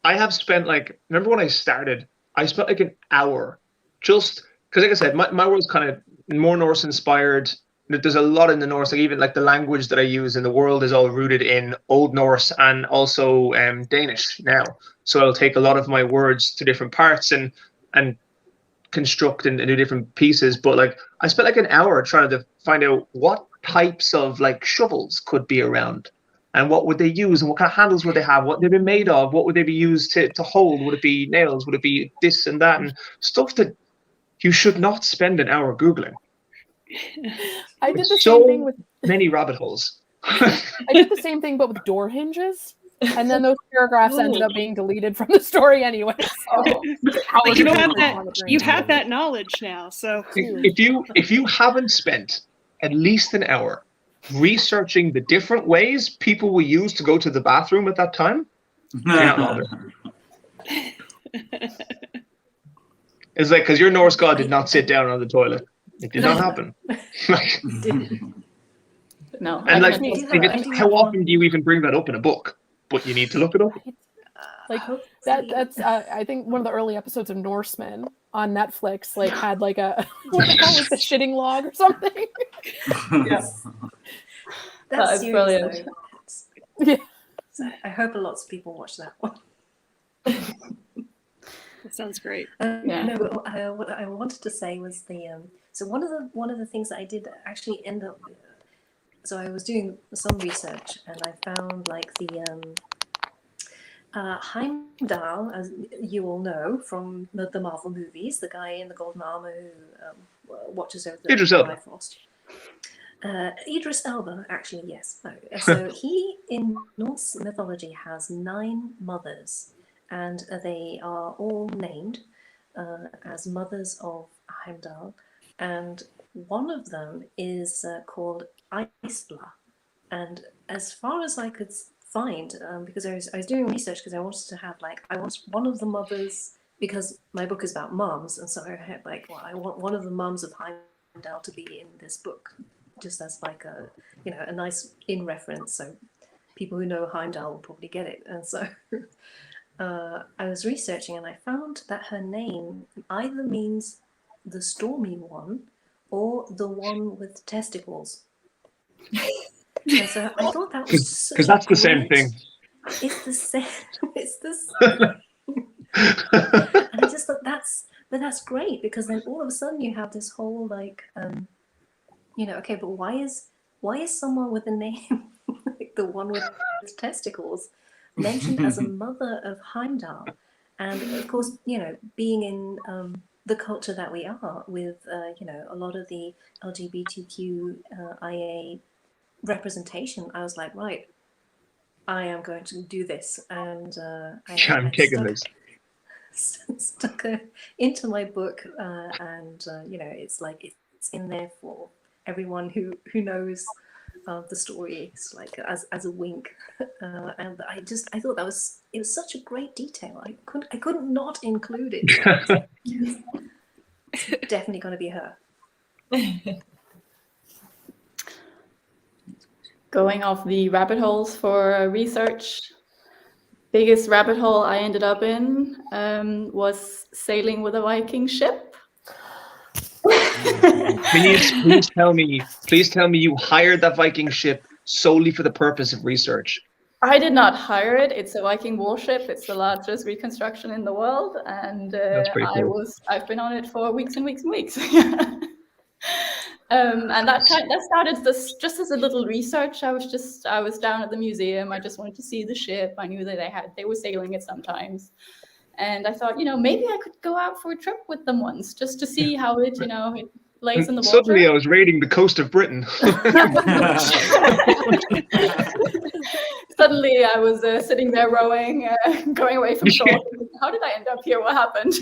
have spent remember when I started? I spent like an hour just because, like I said, my world's kind of more Norse-inspired. There's a lot in the Norse, like even like the language that I use in the world is all rooted in Old Norse and also Danish now. So I'll take a lot of my words to different parts and construct and do different pieces. But like I spent like an hour trying to find out what types of like shovels could be around and what would they use and what kind of handles would they have, what they'd be made of, what would they be used to hold, would it be nails, would it be this and that, and stuff that you should not spend an hour Googling. I did the same thing with many rabbit holes. I did the same thing but with door hinges. And then those paragraphs ended up being deleted from the story anyway. So. But you have that knowledge now. So if you haven't spent at least an hour researching the different ways people will use to go to the bathroom at that time, you're not bothered. It's like because your Norse god did not sit down on the toilet. It did not happen. No. And how often do you even bring that up in a book? But you need to look it up. Like that's I think one of the early episodes of Norsemen on Netflix like had like a what they call it, the shitting log or something. Yes. That's brilliant. Yeah. So I hope lots of people watch that one. That sounds great. No, what I wanted to say was so one of the things that I did actually end up. So I was doing some research and I found like the Heimdall, as you all know from the Marvel movies, the guy in the golden armor who watches over the Bifrost. Idris Elba, actually, yes. No. So he, in Norse mythology, has 9 mothers, and they are all named as mothers of Heimdall, and one of them is called Isla. And as far as I could find, because I was doing research because I wanted to have I want one of the mothers, because my book is about mums, and so I had I want one of the mums of Heimdall to be in this book, just as a nice in reference, so people who know Heimdall will probably get it. And so I was researching and I found that her name either means the stormy one or the one with testicles. And so I thought that was because that's the same thing. It's the same. It's the same. And I just thought that's great, because then all of a sudden you have this whole okay, but why is someone with a name like the one with testicles? mentioned as a mother of Heimdall. And of course, being in the culture that we are with, a lot of the LGBTQIA representation, I was like, right, I am going to do this. And I'm taking this. Stuck into my book, and it's like it's in there for everyone who knows the story. It's like as a wink, and I thought it was such a great detail. I couldn't not include it. So it's definitely going to be her. Going off the rabbit holes for research. Biggest rabbit hole I ended up in was sailing with a Viking ship. Please tell me you hired that Viking ship solely for the purpose of research. I did not hire it. It's a Viking warship. It's the largest reconstruction in the world, and I've been on it for weeks and weeks and weeks. And that started this just as a little research. I was down at the museum. I just wanted to see the ship. I knew that they were sailing it sometimes, and I thought, maybe I could go out for a trip with them once just to see how it lays in the water. Suddenly, I was raiding the coast of Britain. Suddenly, I was sitting there rowing, going away from shore. How did I end up here? What happened?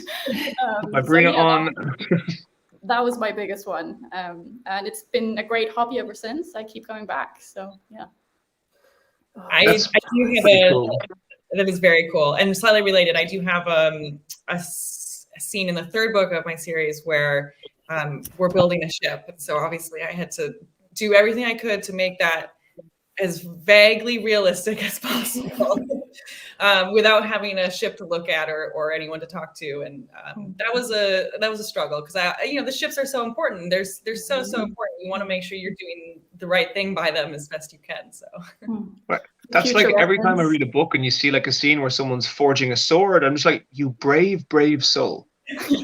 I bring it on. That was my biggest one, and it's been a great hobby ever since. I keep going back, so yeah. I do have that is very cool and slightly related. I do have a scene in the third book of my series where we're building a ship, and so obviously I had to do everything I could to make that as vaguely realistic as possible, without having a ship to look at or anyone to talk to, and that was a struggle because the ships are so important. They're so important. You want to make sure you're doing the right thing by them as best you can. So that's like every time I read a book and you see like a scene where someone's forging a sword, I'm just like, you brave soul.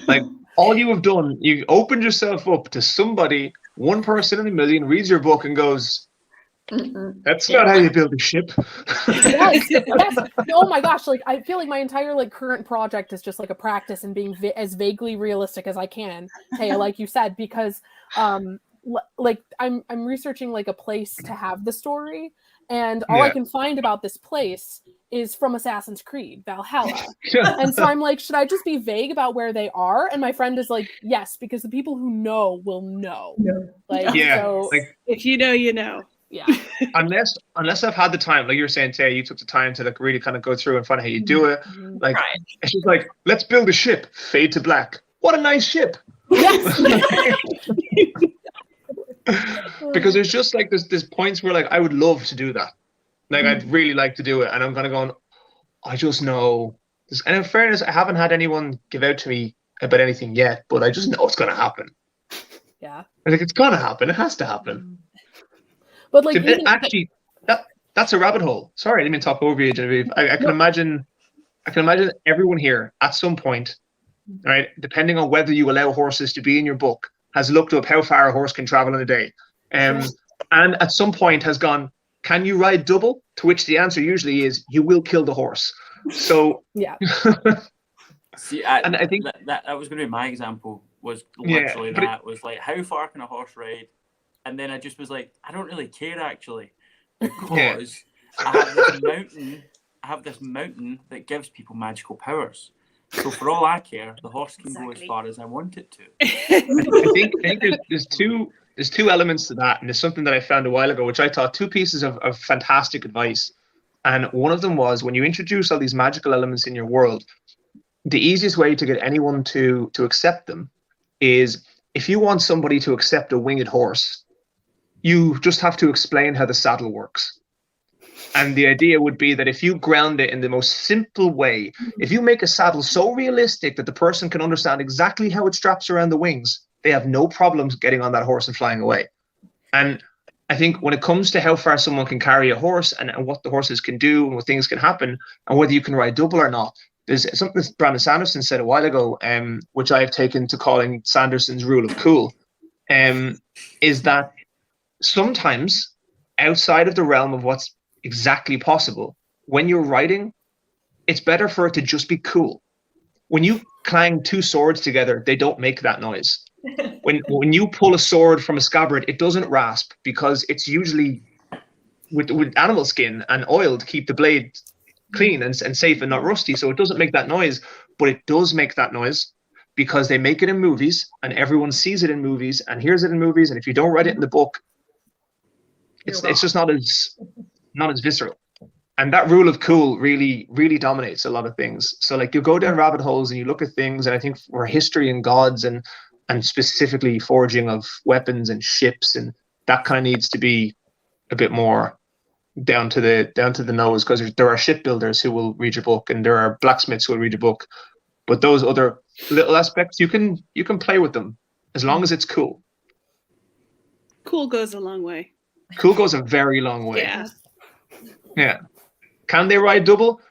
Like all you have done, you opened yourself up to somebody. One person in a million reads your book and goes, that's not how you build a ship. Yes. Oh my gosh, like I feel like my entire current project is just like a practice in being as vaguely realistic as I can. Hey, like you said, because I'm researching like a place to have the story, and all I can find about this place is from Assassin's Creed Valhalla. And so I'm like, should I just be vague about where they are? And my friend is like, yes, because the people who know will know. So if you know, you know. Yeah. Unless I've had the time, like you were saying, Tay, you took the time to really kind of go through and find out how you do it. Like, and she's like, let's build a ship. Fade to black. What a nice ship. Yes. Because there's just like there's points where like I would love to do that. Like I'd really like to do it, and I'm kind of going, I just know. And in fairness, I haven't had anyone give out to me about anything yet, but I just know it's going to happen. Yeah. Like it's going to happen. It has to happen. But like actually, that's a rabbit hole. Sorry, I didn't mean to talk over you, Genevieve. I can imagine everyone here at some point, right, depending on whether you allow horses to be in your book, has looked up how far a horse can travel in a day, and at some point has gone, can you ride double? To which the answer usually is, you will kill the horse. So yeah. See, and I think that was going to be my example. Was literally that was like, how far can a horse ride? And then I just was like, I don't really care actually, because I have this mountain that gives people magical powers. So for all I care, the horse can go as far as I want it to. I think there's two elements to that, and there's something that I found a while ago, which I thought two pieces of fantastic advice. And one of them was, when you introduce all these magical elements in your world, the easiest way to get anyone to accept them is, if you want somebody to accept a winged horse, you just have to explain how the saddle works. And the idea would be that if you ground it in the most simple way, if you make a saddle so realistic that the person can understand exactly how it straps around the wings, they have no problems getting on that horse and flying away. And I think when it comes to how far someone can carry a horse and what the horses can do and what things can happen and whether you can ride double or not, there's something that Brandon Sanderson said a while ago, which I have taken to calling Sanderson's rule of cool, is that sometimes outside of the realm of what's exactly possible, when you're writing, it's better for it to just be cool. When you clang two swords together, they don't make that noise. When you pull a sword from a scabbard, it doesn't rasp because it's usually with animal skin and oil to keep the blade clean and safe and not rusty. So it doesn't make that noise, but it does make that noise because they make it in movies and everyone sees it in movies and hears it in movies. And if you don't write it in the book, it's just not as visceral. And that rule of cool really, really dominates a lot of things. So like you go down rabbit holes and you look at things, and I think for history and gods and specifically forging of weapons and ships, and that kind of needs to be a bit more down to the nose, because there are shipbuilders who will read your book and there are blacksmiths who will read your book. But those other little aspects, you can play with them as long as it's cool. Cool goes a long way. Cool goes a very long way. Yeah. Yeah. Can they ride double?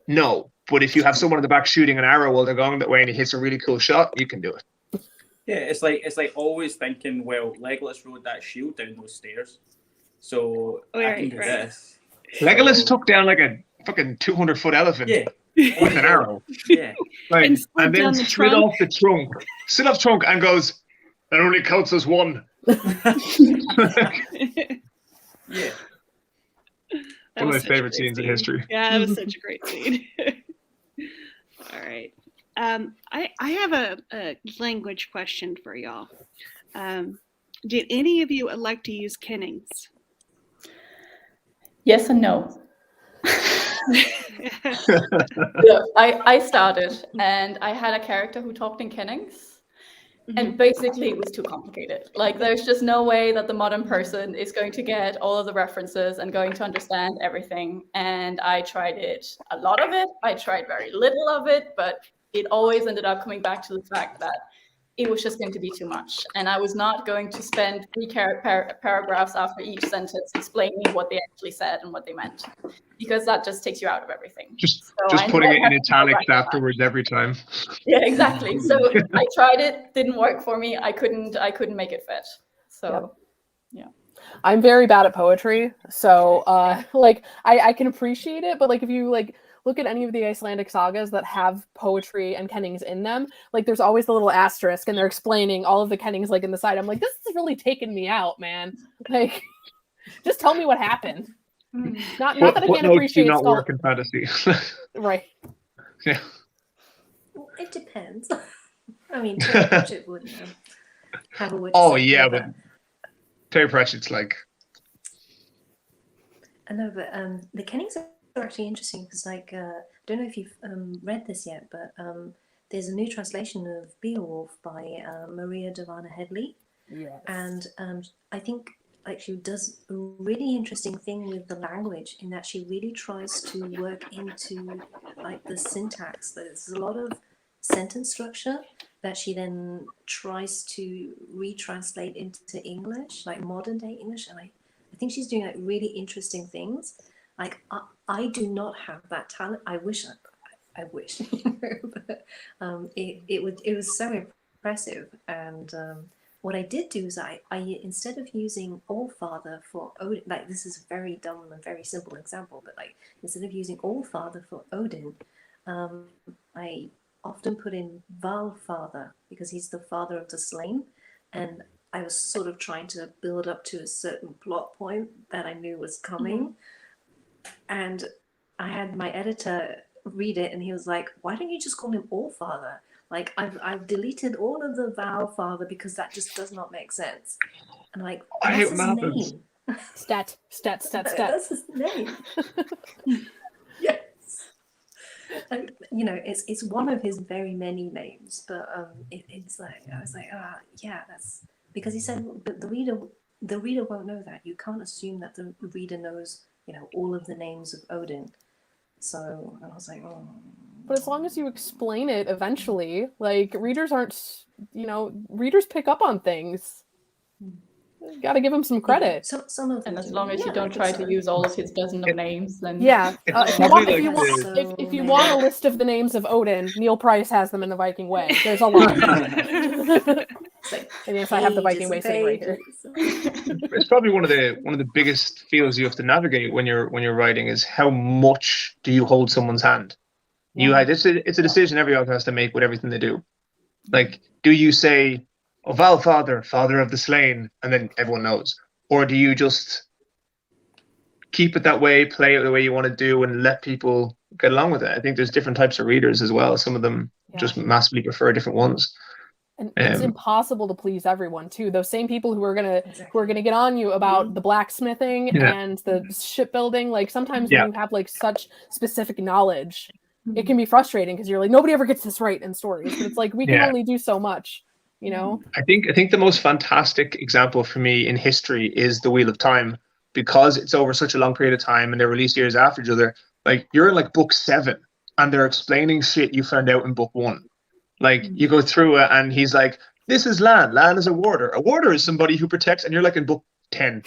No. But if you have someone in the back shooting an arrow while they're going that way and he hits a really cool shot, you can do it. Yeah, it's like always thinking, well, Legolas rode that shield down those stairs, so I can do this. Legolas took down like a fucking 200-foot elephant with an arrow. Yeah. Like, and then slid off the trunk and goes, that only counts as one. Yeah. One of my favorite scenes in history. Yeah, that was such a great scene. All right. I have a language question for y'all. Did any of you elect to use kennings? Yes and no. Look, I started and I had a character who talked in kennings. And basically it was too complicated. Like there's just no way that the modern person is going to get all of the references and going to understand everything. And I tried a lot of it. I tried very little of it, but it always ended up coming back to the fact that it was just going to be too much. And I was not going to spend 3 paragraphs after each sentence explaining what they actually said and what they meant, because that just takes you out of everything. Just putting it in italics afterwards every time. Yeah, exactly. So I tried it, didn't work for me. I couldn't make it fit. So yeah. I'm very bad at poetry, so like I can appreciate it, but like if you like look at any of the Icelandic sagas that have poetry and kennings in them, like there's always the little asterisk and they're explaining all of the kennings like in the side. I'm like, this is really taking me out, man. Like, just tell me what happened. Not that I can't appreciate it. Not work in fantasy. Right. Yeah. Well, it depends. I mean, Terry Pratchett would have a witch. Oh yeah, but Terry Pratchett's like. I know, but the kennings are actually interesting because, like, I don't know if you've read this yet, but there's a new translation of Beowulf by Maria Davana Headley. Yes. And I think like she does a really interesting thing with the language in that she really tries to work into like the syntax. There's a lot of sentence structure that she then tries to retranslate into English, like modern day English. And I think she's doing like really interesting things. Like I do not have that talent. I wish, but it was so impressive. And what I did do is I instead of using Allfather for Odin, like this is a very dumb and very simple example, but like instead of using Allfather for Odin, I often put in Valfather because he's the father of the slain, and I was sort of trying to build up to a certain plot point that I knew was coming. And I had my editor read it and he was like, why don't you just call him Allfather? Like I've deleted all of the Valfather because that just does not make sense. And like, that's his name. Stat. That's his name. Yes. And, you know, it's one of his very many names, but it's like I was like, yeah, that's because he said the reader won't know that. You can't assume that the reader knows, you know, all of the names of Odin. So I was like, oh. But as long as you explain it eventually, like readers aren't, you know, readers pick up on things. You got to give him some credit. Some of them, and as long as you don't try to use all of his dozen of names, then if you want a list of the names of Odin, Neil Price has them in the Viking Way. There's a lot. And yes, I have the Viking way sitting right here. It's probably one of the biggest fields you have to navigate when you're writing is how much do you hold someone's hand. It's a decision every author has to make with everything they do. Like, do you say, "O Valfather, father of the slain," and then everyone knows, or do you just keep it that way, play it the way you want to do, and let people get along with it? I think there's different types of readers as well. Some of them just massively prefer different ones. And it's impossible to please everyone too. Those same people who are gonna get on you about the blacksmithing and the shipbuilding. Like sometimes when you have like such specific knowledge, it can be frustrating because you're like, nobody ever gets this right in stories. But it's like we can only do so much, you know. I think the most fantastic example for me in history is the Wheel of Time, because it's over such a long period of time and they're released years after each other. Like you're in like book 7 and they're explaining shit you found out in book 1. Like you go through it and he's like, "This is Lan. Lan is a warder. A warder is somebody who protects," and you're like in book 10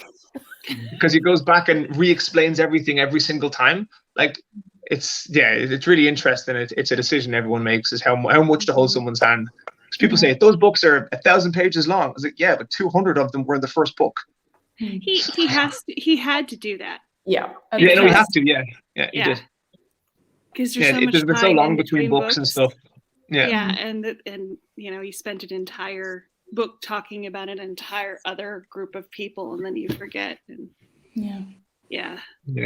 because he goes back and re-explains everything every single time. Like it's really interesting. It's a decision everyone makes, is how much to hold someone's hand. Because people say those books are 1,000 pages long. I was like, yeah, but 200 of them were in the first book. He had to do that. Yeah. Yeah, no, we have to. Yeah, he did. Because there's so much there's been so time long in between books and stuff. Yeah, and you know, you spent an entire book talking about an entire other group of people, and then you forget. And yeah.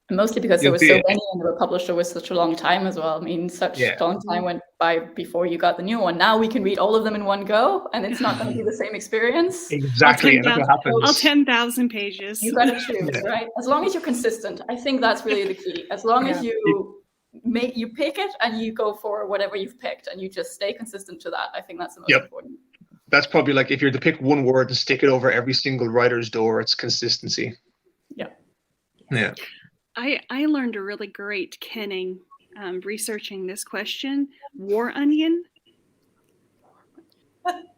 Mostly because there was so many and they were published over such a long time as well. I mean, such a long time went by before you got the new one. Now we can read all of them in one go, and it's not going to be the same experience. Exactly, and that's what happens. All 10,000 pages. You got to choose, right? As long as you're consistent, I think that's really the key. As long as you pick it and you go for whatever you've picked, and you just stay consistent to that. I think that's the most important. That's probably like if you're to pick one word and stick it over every single writer's door, it's consistency. Yeah. I learned a really great kenning researching this question. War onion.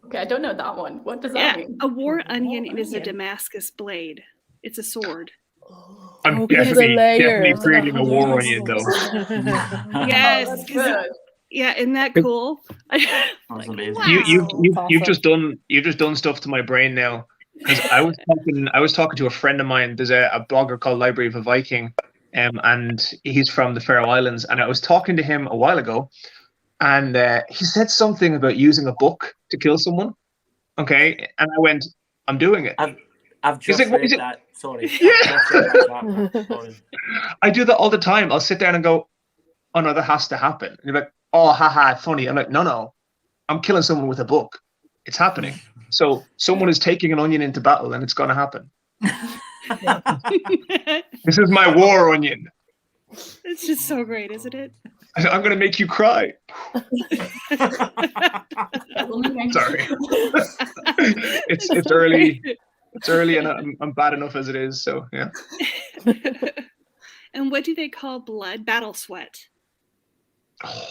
Okay, I don't know that one. What does that mean? A war onion is a Damascus blade. It's a sword. I'm definitely creating a war onion though. Yes. Isn't that cool? That's amazing. Wow. You've just done stuff to my brain now. Because I was talking to a friend of mine. There's a blogger called Library of a Viking, and he's from the Faroe Islands. And I was talking to him a while ago, and he said something about using a book to kill someone. Okay, and I went, "I'm doing it." I've just read that. Sorry. Sorry. I do that all the time. I'll sit there and go, "Oh no, that has to happen." And you're like, "Oh, haha, funny." I'm like, "No, I'm killing someone with a book. It's happening." So someone is taking an onion into battle, and it's going to happen. This is my war onion. It's just so great, isn't it? I'm going to make you cry. Sorry. It's early. It's early, and I'm bad enough as it is. So yeah. And what do they call blood? Battle sweat.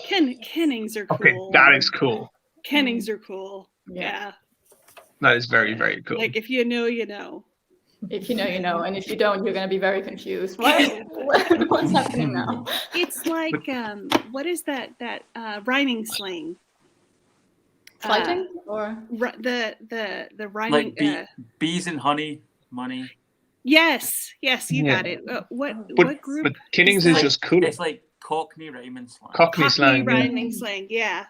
Kennings are cool. Okay, that is cool. Kennings are cool. Yeah. That is very, very cool. Like if you know, you know. If you know, you know, and if you don't, you're going to be very confused. What's happening now? It's like what is that rhyming slang? Fighting or the rhyming like bees and honey, money. Yes, you got it. What group? But Kennings is just cool. It's like Cockney rhyming slang. Cockney slang. Rhyming slang. Yeah.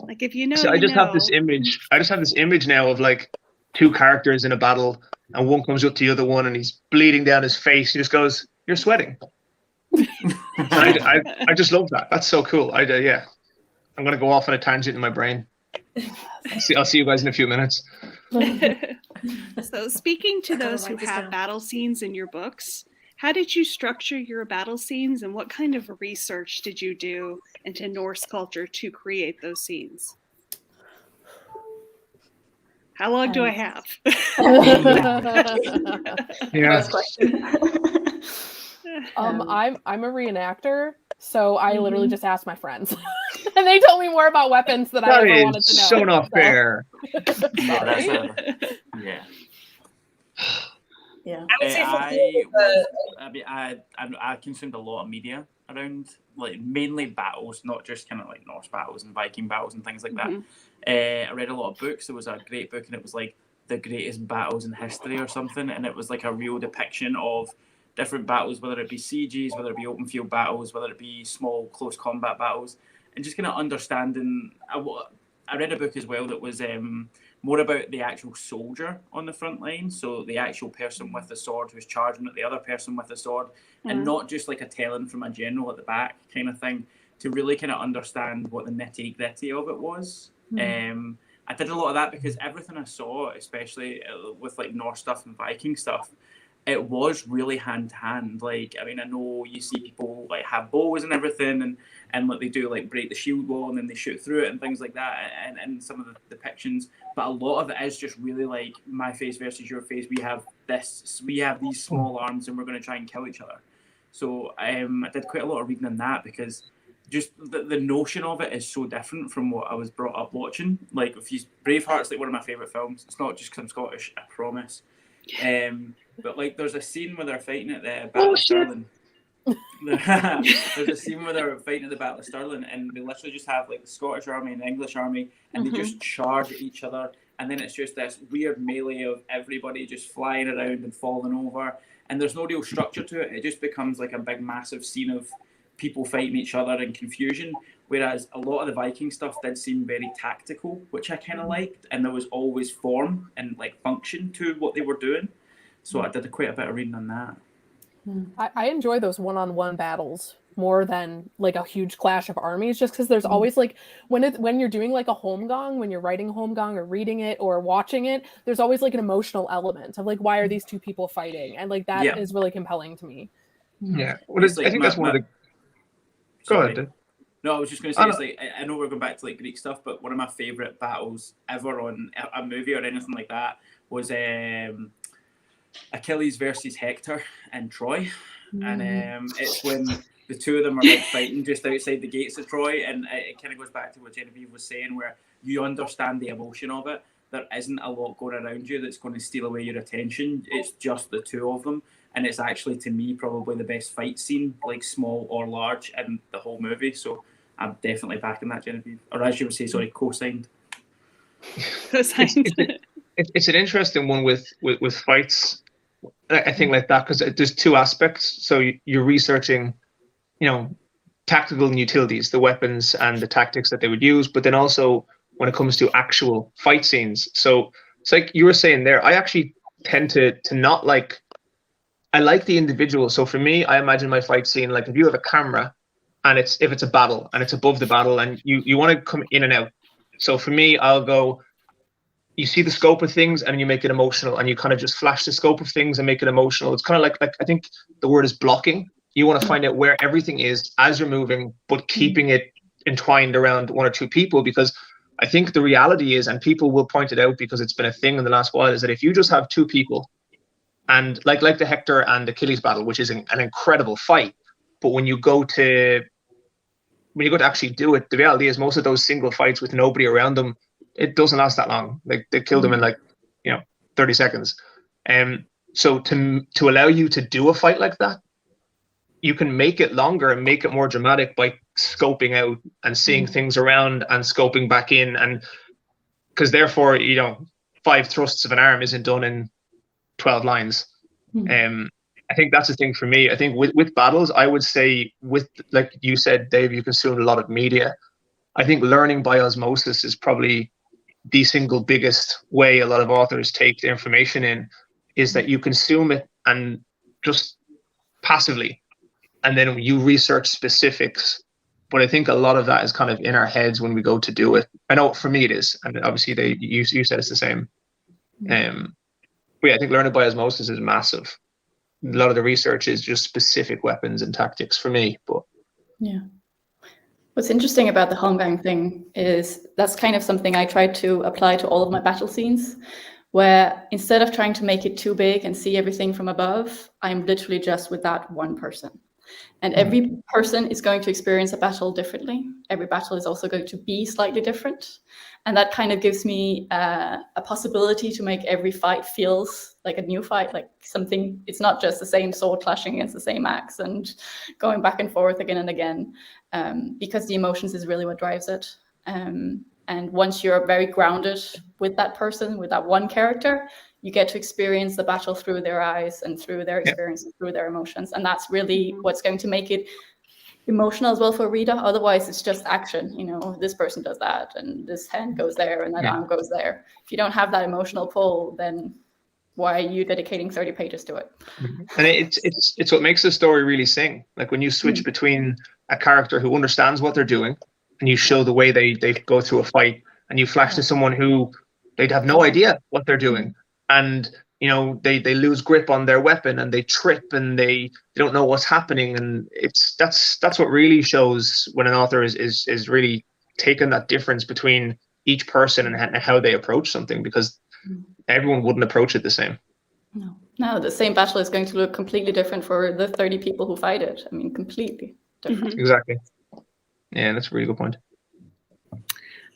Like if you know. So I just have this image. I just have this image now of like two characters in a battle, and one comes up to the other one, and he's bleeding down his face. He just goes, "You're sweating." I just love that. That's so cool. I'm gonna go off on a tangent in my brain. I'll see you guys in a few minutes. So speaking to those who have battle scenes in your books, how did you structure your battle scenes, and what kind of research did you do into Norse culture to create those scenes? How long do I have? Yeah. I'm a reenactor, so I literally just asked my friends, and they told me more about weapons than I ever wanted to know. So not fair. Yeah. Yeah. I would say for me, I consumed a lot of media around, like, mainly battles, not just kind of like Norse battles and Viking battles and things like that. I read a lot of books. There was a great book, and it was like the greatest battles in history or something, and it was like a real depiction of different battles, whether it be sieges, whether it be open field battles, whether it be small close combat battles, and just kind of understanding. I read a book as well that was more about the actual soldier on the front line, so the actual person with the sword who's charging at the other person with the sword, and not just like a telling from a general at the back kind of thing, to really kind of understand what the nitty gritty of it was. I did a lot of that because everything I saw, especially with like Norse stuff and Viking stuff, it was really hand to hand. Like, I mean, I know you see people like have bows and everything, and what they do, like break the shield wall and then they shoot through it and things like that, and some of the depictions. But a lot of it is just really like my face versus your face. We have these small arms, and we're going to try and kill each other. So I did quite a lot of reading on that, because just the notion of it is so different from what I was brought up watching. Like, if you Braveheart's like one of my favourite films. It's not just because I'm Scottish, I promise. But like, there's a scene where they're fighting at the Battle of Stirling. There's a scene where they're fighting at the Battle of Stirling, and they literally just have like the Scottish army and the English army, and they just charge at each other, and then it's just this weird melee of everybody just flying around and falling over, and there's no real structure to it. It just becomes like a big massive scene of people fighting each other and confusion, whereas a lot of the Viking stuff did seem very tactical, which I kind of liked, and there was always form and like function to what they were doing. So I did quite a bit of reading on that. I enjoy those one-on-one battles more than like a huge clash of armies, just because there's always like when you're doing like a holmgang, when you're writing a holmgang or reading it or watching it, there's always like an emotional element of like, why are these two people fighting, and like that is really compelling to me. Yeah, well, I think that's one of the. Go ahead. No, I was just going to say, it's like, I know we're going back to like Greek stuff, but one of my favourite battles ever on a movie or anything like that was Achilles versus Hector and Troy, and it's when the two of them are like fighting just outside the gates of Troy, and it kind of goes back to what Genevieve was saying, where you understand the emotion of it. There isn't a lot going around you that's going to steal away your attention. It's just the two of them, and it's actually, to me, probably the best fight scene, like small or large, in the whole movie. So I'm definitely backing that, Genevieve, or as you would say, sorry, co-signed. It's an interesting one with fights, I think, like that, because there's two aspects. So you're researching, tactical and utilities, the weapons and the tactics that they would use, but then also when it comes to actual fight scenes. So it's like you were saying there, I actually tend to not like, I like the individual. So for me, I imagine my fight scene like if you have a camera and if it's a battle and it's above the battle and you want to come in and out. So for me, I'll go, you see the scope of things and you make it emotional, and you kind of just flash the scope of things and make it emotional. It's kind of like I think the word is blocking. You want to find out where everything is as you're moving, but keeping it entwined around one or two people, because I think the reality is, and people will point it out because it's been a thing in the last while, is that if you just have two people, and like the Hector and Achilles battle, which is an incredible fight, but when you go to actually do it, the reality is most of those single fights with nobody around them, it doesn't last that long. Like they kill them in 30 seconds. So to allow you to do a fight like that, you can make it longer and make it more dramatic by scoping out and seeing things around and scoping back in, and because therefore 5 thrusts of an arm isn't done in 12 lines. I think that's the thing for me. I think with battles, I would say, with, like you said, Dave, you consume a lot of media. I think learning by osmosis is probably the single biggest way a lot of authors take the information in, is that you consume it and just passively, and then you research specifics. But I think a lot of that is kind of in our heads when we go to do it. I know for me it is, and obviously you said it's the same. But yeah, I think learning by osmosis is massive. A lot of the research is just specific weapons and tactics for me. But yeah. What's interesting about the holmgang thing is that's kind of something I tried to apply to all of my battle scenes, where instead of trying to make it too big and see everything from above, I'm literally just with that one person. And every person is going to experience a battle differently. Every battle is also going to be slightly different. And that kind of gives me a possibility to make every fight feels like a new fight, like something. It's not just the same sword clashing against the same axe and going back and forth again and again, because the emotions is really what drives it. And once you're very grounded with that person, with that one character, you get to experience the battle through their eyes and through their experiences, through their emotions. And that's really what's going to make it emotional as well for a reader. Otherwise, it's just action. You know, this person does that, and this hand goes there, and that arm goes there. If you don't have that emotional pull, then why are you dedicating 30 pages to it? And it's what makes the story really sing. Like when you switch between a character who understands what they're doing, and you show the way they go through a fight, and you flash to someone who they'd have no idea what they're doing. And you know they lose grip on their weapon and they trip and they don't know what's happening, and that's what really shows when an author is really taking that difference between each person and how they approach something, because everyone wouldn't approach it the same. No, the same battle is going to look completely different for the 30 people who fight it. I mean, completely different. Exactly. Yeah, that's a really good point.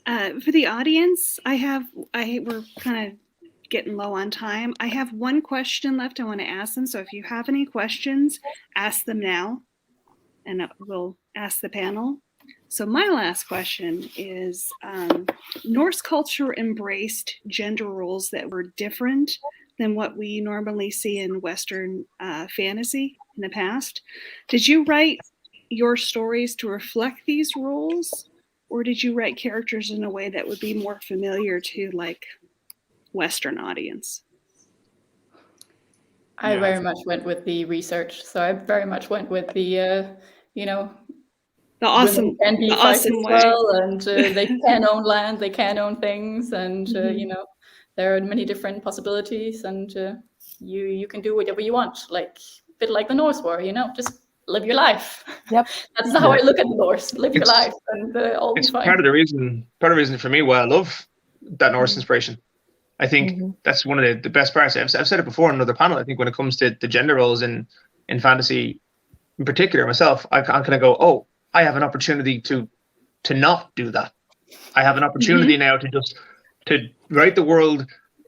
For the audience, we're kind of getting low on time. I have one question left I want to ask them. So if you have any questions, ask them now, and we'll ask the panel. So my last question is, Norse culture embraced gender roles that were different than what we normally see in Western fantasy in the past. Did you write your stories to reflect these roles, or did you write characters in a way that would be more familiar to like Western audience? I very much went with the research. So I very much went with the, the awesome, can be fighters as well, and they can own land, they can own things, and there are many different possibilities, and you can do whatever you want, like a bit like the Norse were, just live your life. Yep. That's how I look at the Norse. Live your life, and all be fine. Part of the reason for me why I love that Norse inspiration. I think that's one of the best parts. I've said it before in another panel. I think when it comes to the gender roles in fantasy, in particular, myself, I kind of go, oh, I have an opportunity to not do that. I have an opportunity now to write the world.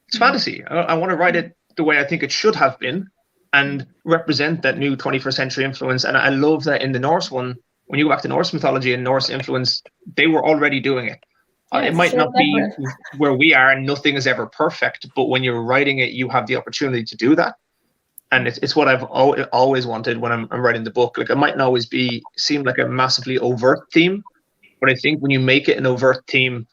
It's fantasy. I want to write it the way I think it should have been, and represent that new 21st century influence. And I love that in the Norse one, when you go back to Norse mythology and Norse influence, they were already doing it. It might not be where we are, and nothing is ever perfect, but when you're writing it, you have the opportunity to do that. And it's what I've always wanted when I'm writing the book. Like, it mightn't always seem like a massively overt theme, but I think when you make it an overt theme,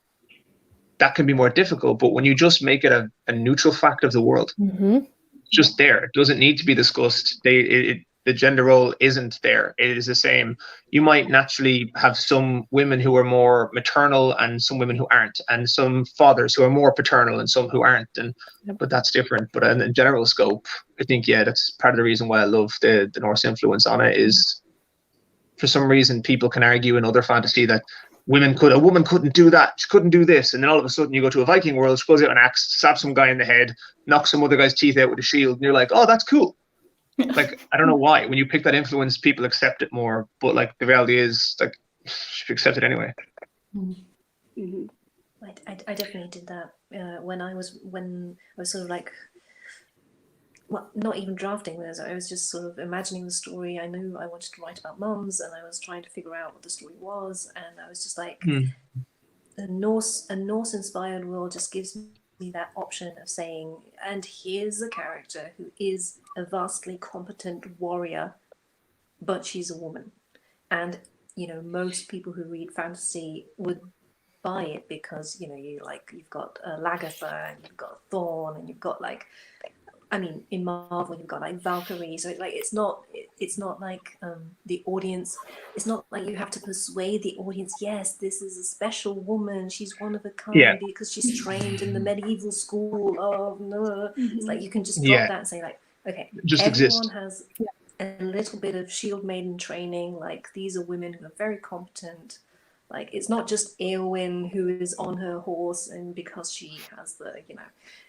that can be more difficult. But when you just make it a neutral fact of the world, just there, it doesn't need to be discussed. The gender role isn't there. It is the same. You might naturally have some women who are more maternal and some women who aren't, and some fathers who are more paternal and some who aren't. But that's different. But in the general scope, I think, that's part of the reason why I love the Norse influence on it. Is for some reason people can argue in other fantasy that a woman couldn't do that, she couldn't do this, and then all of a sudden you go to a Viking world, she pulls out an axe, stabs some guy in the head, knocks some other guy's teeth out with a shield, and you're like, oh, that's cool. Like, I don't know why. When you pick that influence, people accept it more. But like, the reality is, like, you should accept it anyway. I definitely did that when I was sort of like, well, not even drafting this. I was just sort of imagining the story. I knew I wanted to write about mums, and I was trying to figure out what the story was. And I was just like, a Norse-inspired world just gives me that option of saying, and here's a character who is a vastly competent warrior, but she's a woman. And most people who read fantasy would buy it because you've got Lagertha, and you've got Thorn, and you've got in Marvel you've got like Valkyrie. So it's not like the audience. It's not like you have to persuade the audience. Yes, this is a special woman. She's one of a kind because she's trained in the medieval school. Oh no! It's like you can just drop that and say like, okay, just everyone exist. has a little bit of shield maiden training. Like, these are women who are very competent. Like, it's not just Eowyn who is on her horse and because she has the,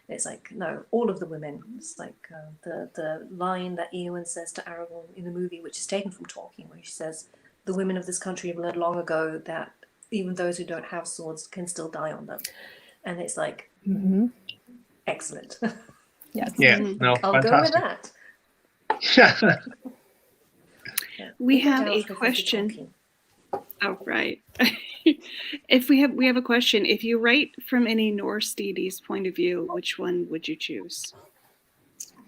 it's like, no, all of the women. It's like the line that Eowyn says to Aragorn in the movie, which is taken from Tolkien, where she says, the women of this country have learned long ago that even those who don't have swords can still die on them. And it's like, excellent. Yes. Yeah, no, I'll go with fantastic. that. We have Tales a with Mr. question. Tolkien. Oh, right. If we have a question. If you write from any Norse deity's point of view, which one would you choose?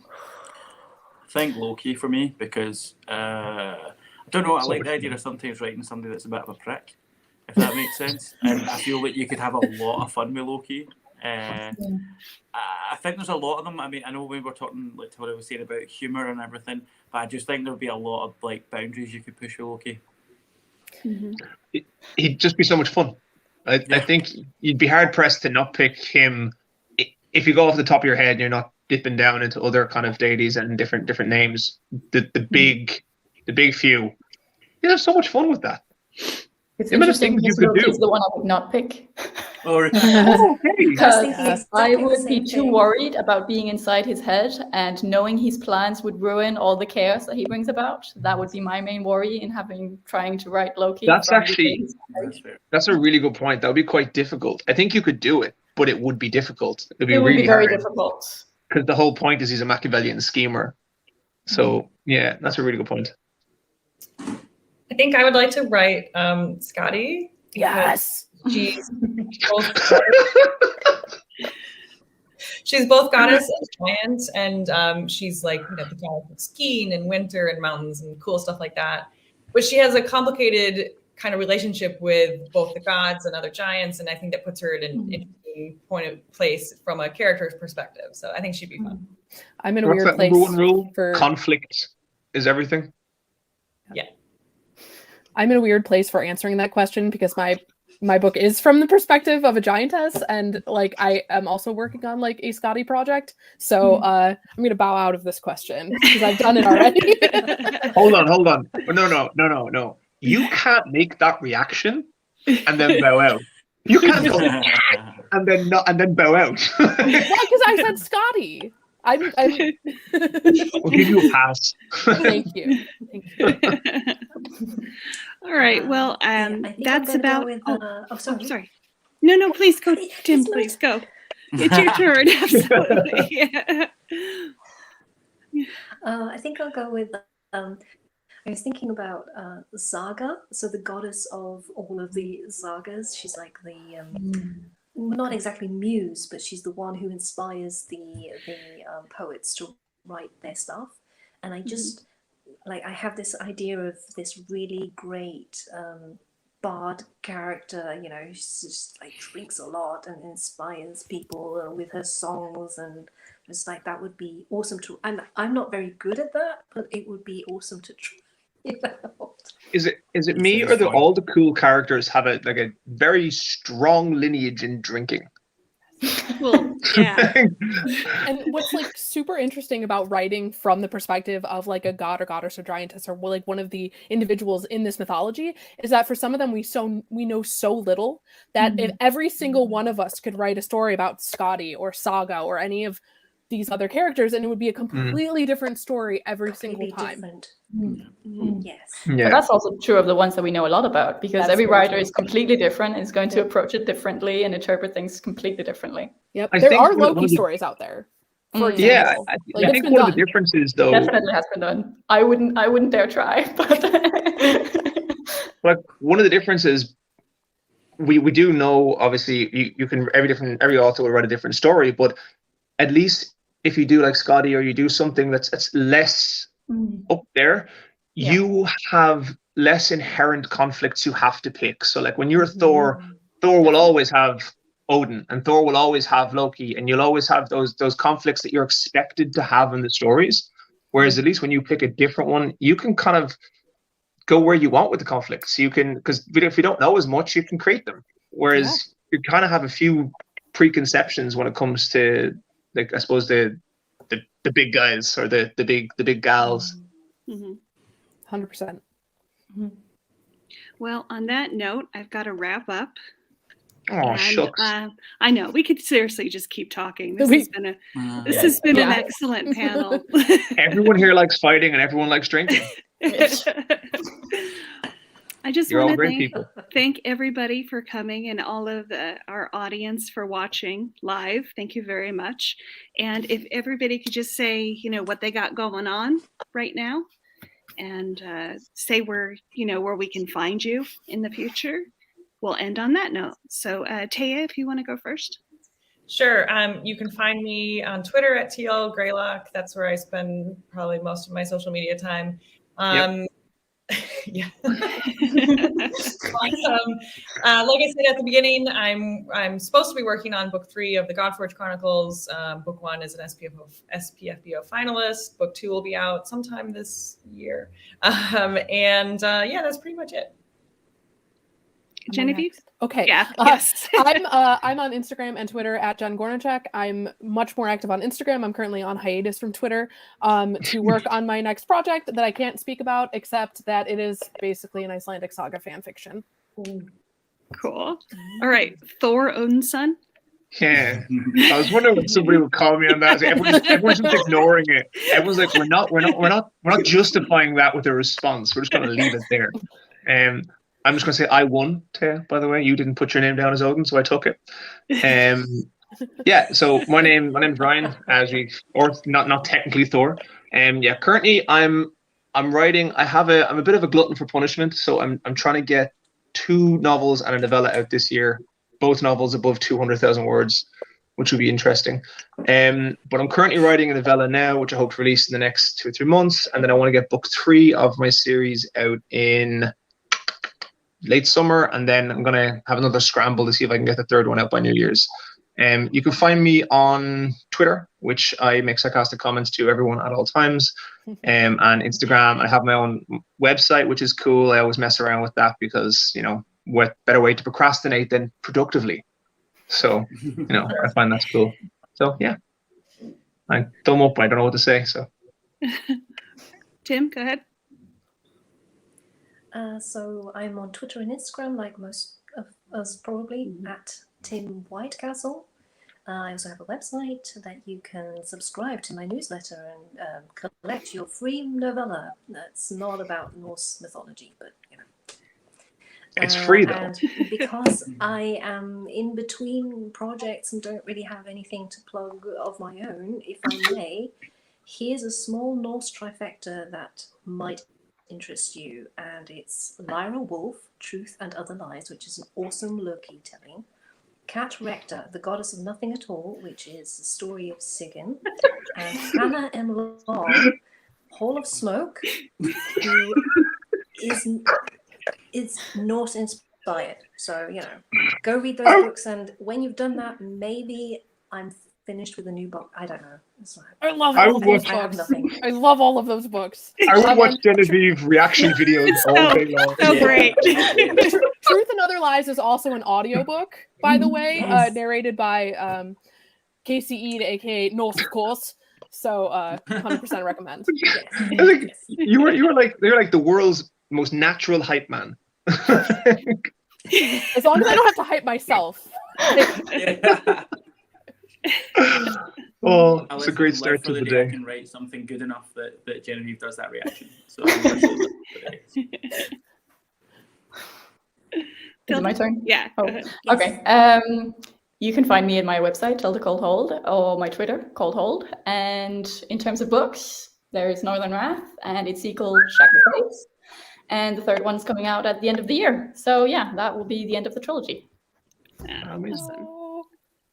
I think Loki for me, because I don't know, I So like the much idea fun. of sometimes writing somebody that's a bit of a prick, if that makes sense. And I feel that you could have a lot of fun with Loki. I think there's a lot of them. I mean, I know when we're talking, like what I was saying about humour and everything, but I just think there would be a lot of like boundaries you could push with Loki. He'd just be so much fun. I think you'd be hard pressed to not pick him if you go off the top of your head and you're not dipping down into other kind of deities and different names. The big few. You'd have so much fun with that. It's The amount of interesting things you because could Loki's do. the one I would not pick. Or Oh, okay. Because thinking I exactly the would be same too thing. worried about being inside his head and knowing his plans would ruin all the chaos that he brings about. That would be my main worry in trying to write Loki. That's from actually- within his head. That's a really good point. That would be quite difficult. I think you could do it, but it would be difficult. It'd be It would really be very hard. difficult. Because the whole point is he's a Machiavellian schemer. So yeah, that's a really good point. I think I would like to write Scotty. Yes. She's both goddess and giant, and she's like the goddess of skiing and winter and mountains and cool stuff like that. But she has a complicated kind of relationship with both the gods and other giants, and I think that puts her at an interesting point of place from a character's perspective. So I think she'd be fun. I'm in a What's weird that place number one rule? for Conflict is everything. I'm in a weird place for answering that question because my book is from the perspective of a giantess, and like I am also working on like a Scotty project. So I'm gonna bow out of this question because I've done it already. Hold on. No. You can't make that reaction and then bow out. You can't go and then bow out. Why? Because I said Scotty. I'm We'll give you a pass. Thank you. All right. Well, I think that's I'm gonna about. go with, sorry. Sorry. No, please go, Tim. It's my Please go. It's your turn. Absolutely. Yeah. I think I'll go with. I was thinking about Saga, so the goddess of all of the sagas. She's like the not exactly muse, but she's the one who inspires the poets to write their stuff. And I just like I have this idea of this really great bard character. She's just like drinks a lot and inspires people with her songs, and it's like that would be awesome to. And I'm not very good at that, but it would be awesome to try. Is it me or do all the cool characters have a very strong lineage in drinking? Well, yeah. And what's like super interesting about writing from the perspective of like a god or goddess or giantess or like one of the individuals in this mythology is that for some of them we know so little that if every single one of us could write a story about Scotty or Saga or any of these other characters, and it would be a completely different story every single time. Yes. Yeah. But that's also true of the ones that we know a lot about, because That's every very writer true. is completely different and is going to approach it differently and interpret things completely differently. Yep. I There think are one of Loki the- stories out there. For Yeah, example. I Like, it's think been one of done. the differences, though, Definitely has been done. I wouldn't dare try, but like one of the differences, we do know obviously you can every author will write a different story, but at least if you do like Scotty or you do something that's less up there, you have less inherent conflicts you have to pick. So like when you're Thor will always have Odin, and Thor will always have Loki, and you'll always have those conflicts that you're expected to have in the stories. Whereas at least when you pick a different one, you can kind of go where you want with the conflicts. You can, because if you don't know as much, you can create them. Whereas you kind of have a few preconceptions when it comes to, like, I suppose the big guys or the big gals. 100%. Well, on that note, I've got to wrap up. Oh, And shucks. I know we could seriously just keep talking. This We- has been this Yeah. has been an Yeah. excellent panel. Everyone here likes fighting and everyone likes drinking. I just You're all want great to people. thank everybody for coming and all of our audience for watching live. Thank you very much. And if everybody could just say, you know, what they got going on right now, and say where we can find you in the future, we'll end on that note. So Taya, if you want to go first. Sure. You can find me on Twitter at TL Greylock. That's where I spend probably most of my social media time. Yeah. Like I said at the beginning, I'm supposed to be working on book 3 of the Godforge Chronicles. Book 1 is an SPFBO finalist. Book 2 will be out sometime this year. Yeah, that's pretty much it. Genevieve? Okay. Yeah. Yes. I'm on Instagram and Twitter at Jen Gornichek. I'm much more active on Instagram. I'm currently on hiatus from Twitter to work on my next project that I can't speak about, except that it is basically an Icelandic saga fan fiction. Cool. All right. Thor Odinson. Yeah, I was wondering if somebody would call me on that. Everyone's just ignoring it. Everyone's like, we're not justifying that with a response. We're just going to leave it there. I'm just going to say I won, Taya, by the way. You didn't put your name down as Odin, so I took it. Yeah, so my name's Ryan, or not technically Thor. Currently I'm writing. I'm a bit of a glutton for punishment, so I'm trying to get 2 novels and a novella out this year. Both novels above 200,000 words, which would be interesting. But I'm currently writing a novella now, which I hope to release in the next 2 or 3 months, and then I want to get book 3 of my series out in late summer, and then I'm gonna have another scramble to see if I can get the 3rd one out by New Year's. You can find me on Twitter, which I make sarcastic comments to everyone at all times, and Instagram. I have my own website, which is cool. I always mess around with that because, you know, what better way to procrastinate than productively? So, you know, I find that's cool. So yeah, I thumb up. I don't know what to say. So Tim, go ahead. So I'm on Twitter and Instagram, like most of us probably, at Tim Whitecastle. I also have a website that you can subscribe to my newsletter and collect your free novella. That's not about Norse mythology, but you know. it's free though. And because I am in between projects and don't really have anything to plug of my own, if I may, here's a small Norse trifecta that might interest you, and it's Lyra Wolf, Truth and Other Lies, which is an awesome Loki telling. Cat Rector, the Goddess of Nothing at All, which is the story of Sigyn, and Hannah M. Long, Hall of Smoke, who is Norse-Inspired. So, you know, go read those books, and when you've done that, maybe I'm finished with a new book. I don't know. It's like, I love I all would those watch- I have books. nothing. I love all of those books. I would watch Genevieve reaction videos all day long. So great. Truth and Other Lies is also an audiobook, by the way, Yes. narrated by KCE, aka Norse, of course. So 100% recommend. Yes. I think you're like the world's most natural hype man. As long as I don't have to hype myself. Yeah. Oh, I it's a great start to the I day. can write something good enough that Genevieve does that reaction. So I'm gonna say that today. Is it my turn? Yeah. Oh, Go ahead. okay. You can find me at my website, Thilde Hold, or my Twitter, Hold. And in terms of books, there's Northern Wrath and its sequel, Sacrifice. And the 3rd one's coming out at the end of the year. So yeah, that will be the end of the trilogy. Awesome.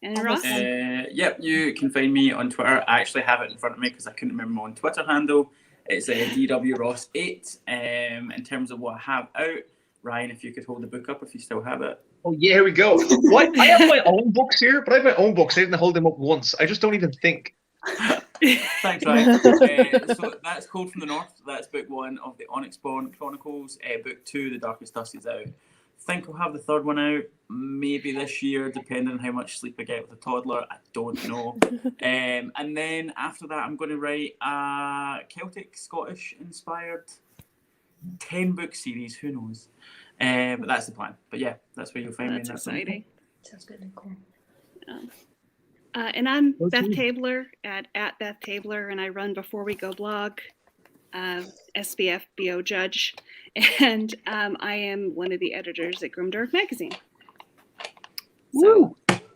And Ross? Yep, you can find me on Twitter. I actually have it in front of me because I couldn't remember my own Twitter handle. It's DWRoss8. In terms of what I have out, Ryan, if you could hold the book up if you still have it. Oh yeah, here we go. What? I have my own books here, but I have my own books. I didn't hold them up once. I just don't even think. Thanks, Ryan. So that's Cold from the North. That's book 1 of the Onyxborn Chronicles. Book 2, The Darkest Dust, is out. Think I'll have the 3rd one out maybe this year, depending on how much sleep I get with the toddler. I don't know. And then after that, I'm going to write a Celtic Scottish inspired 10-book series. Who knows? But that's the plan. But yeah, that's where you'll find me. That's in that film. exciting. Sounds good and cool. And I'm Well, Beth too. Tabler at Beth Tabler, and I run Before We Go blog, SBF BO Judge, and I am one of the editors at Grimdark Magazine. So,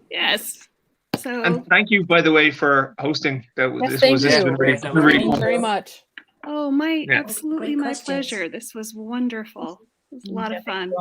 yes. So, And thank you, by the way, for hosting. Yes, thank This has you. been really, Thank really Thank you fun. very much. oh, my, Yeah. absolutely Great my questions. pleasure. This was wonderful. It was a lot of fun.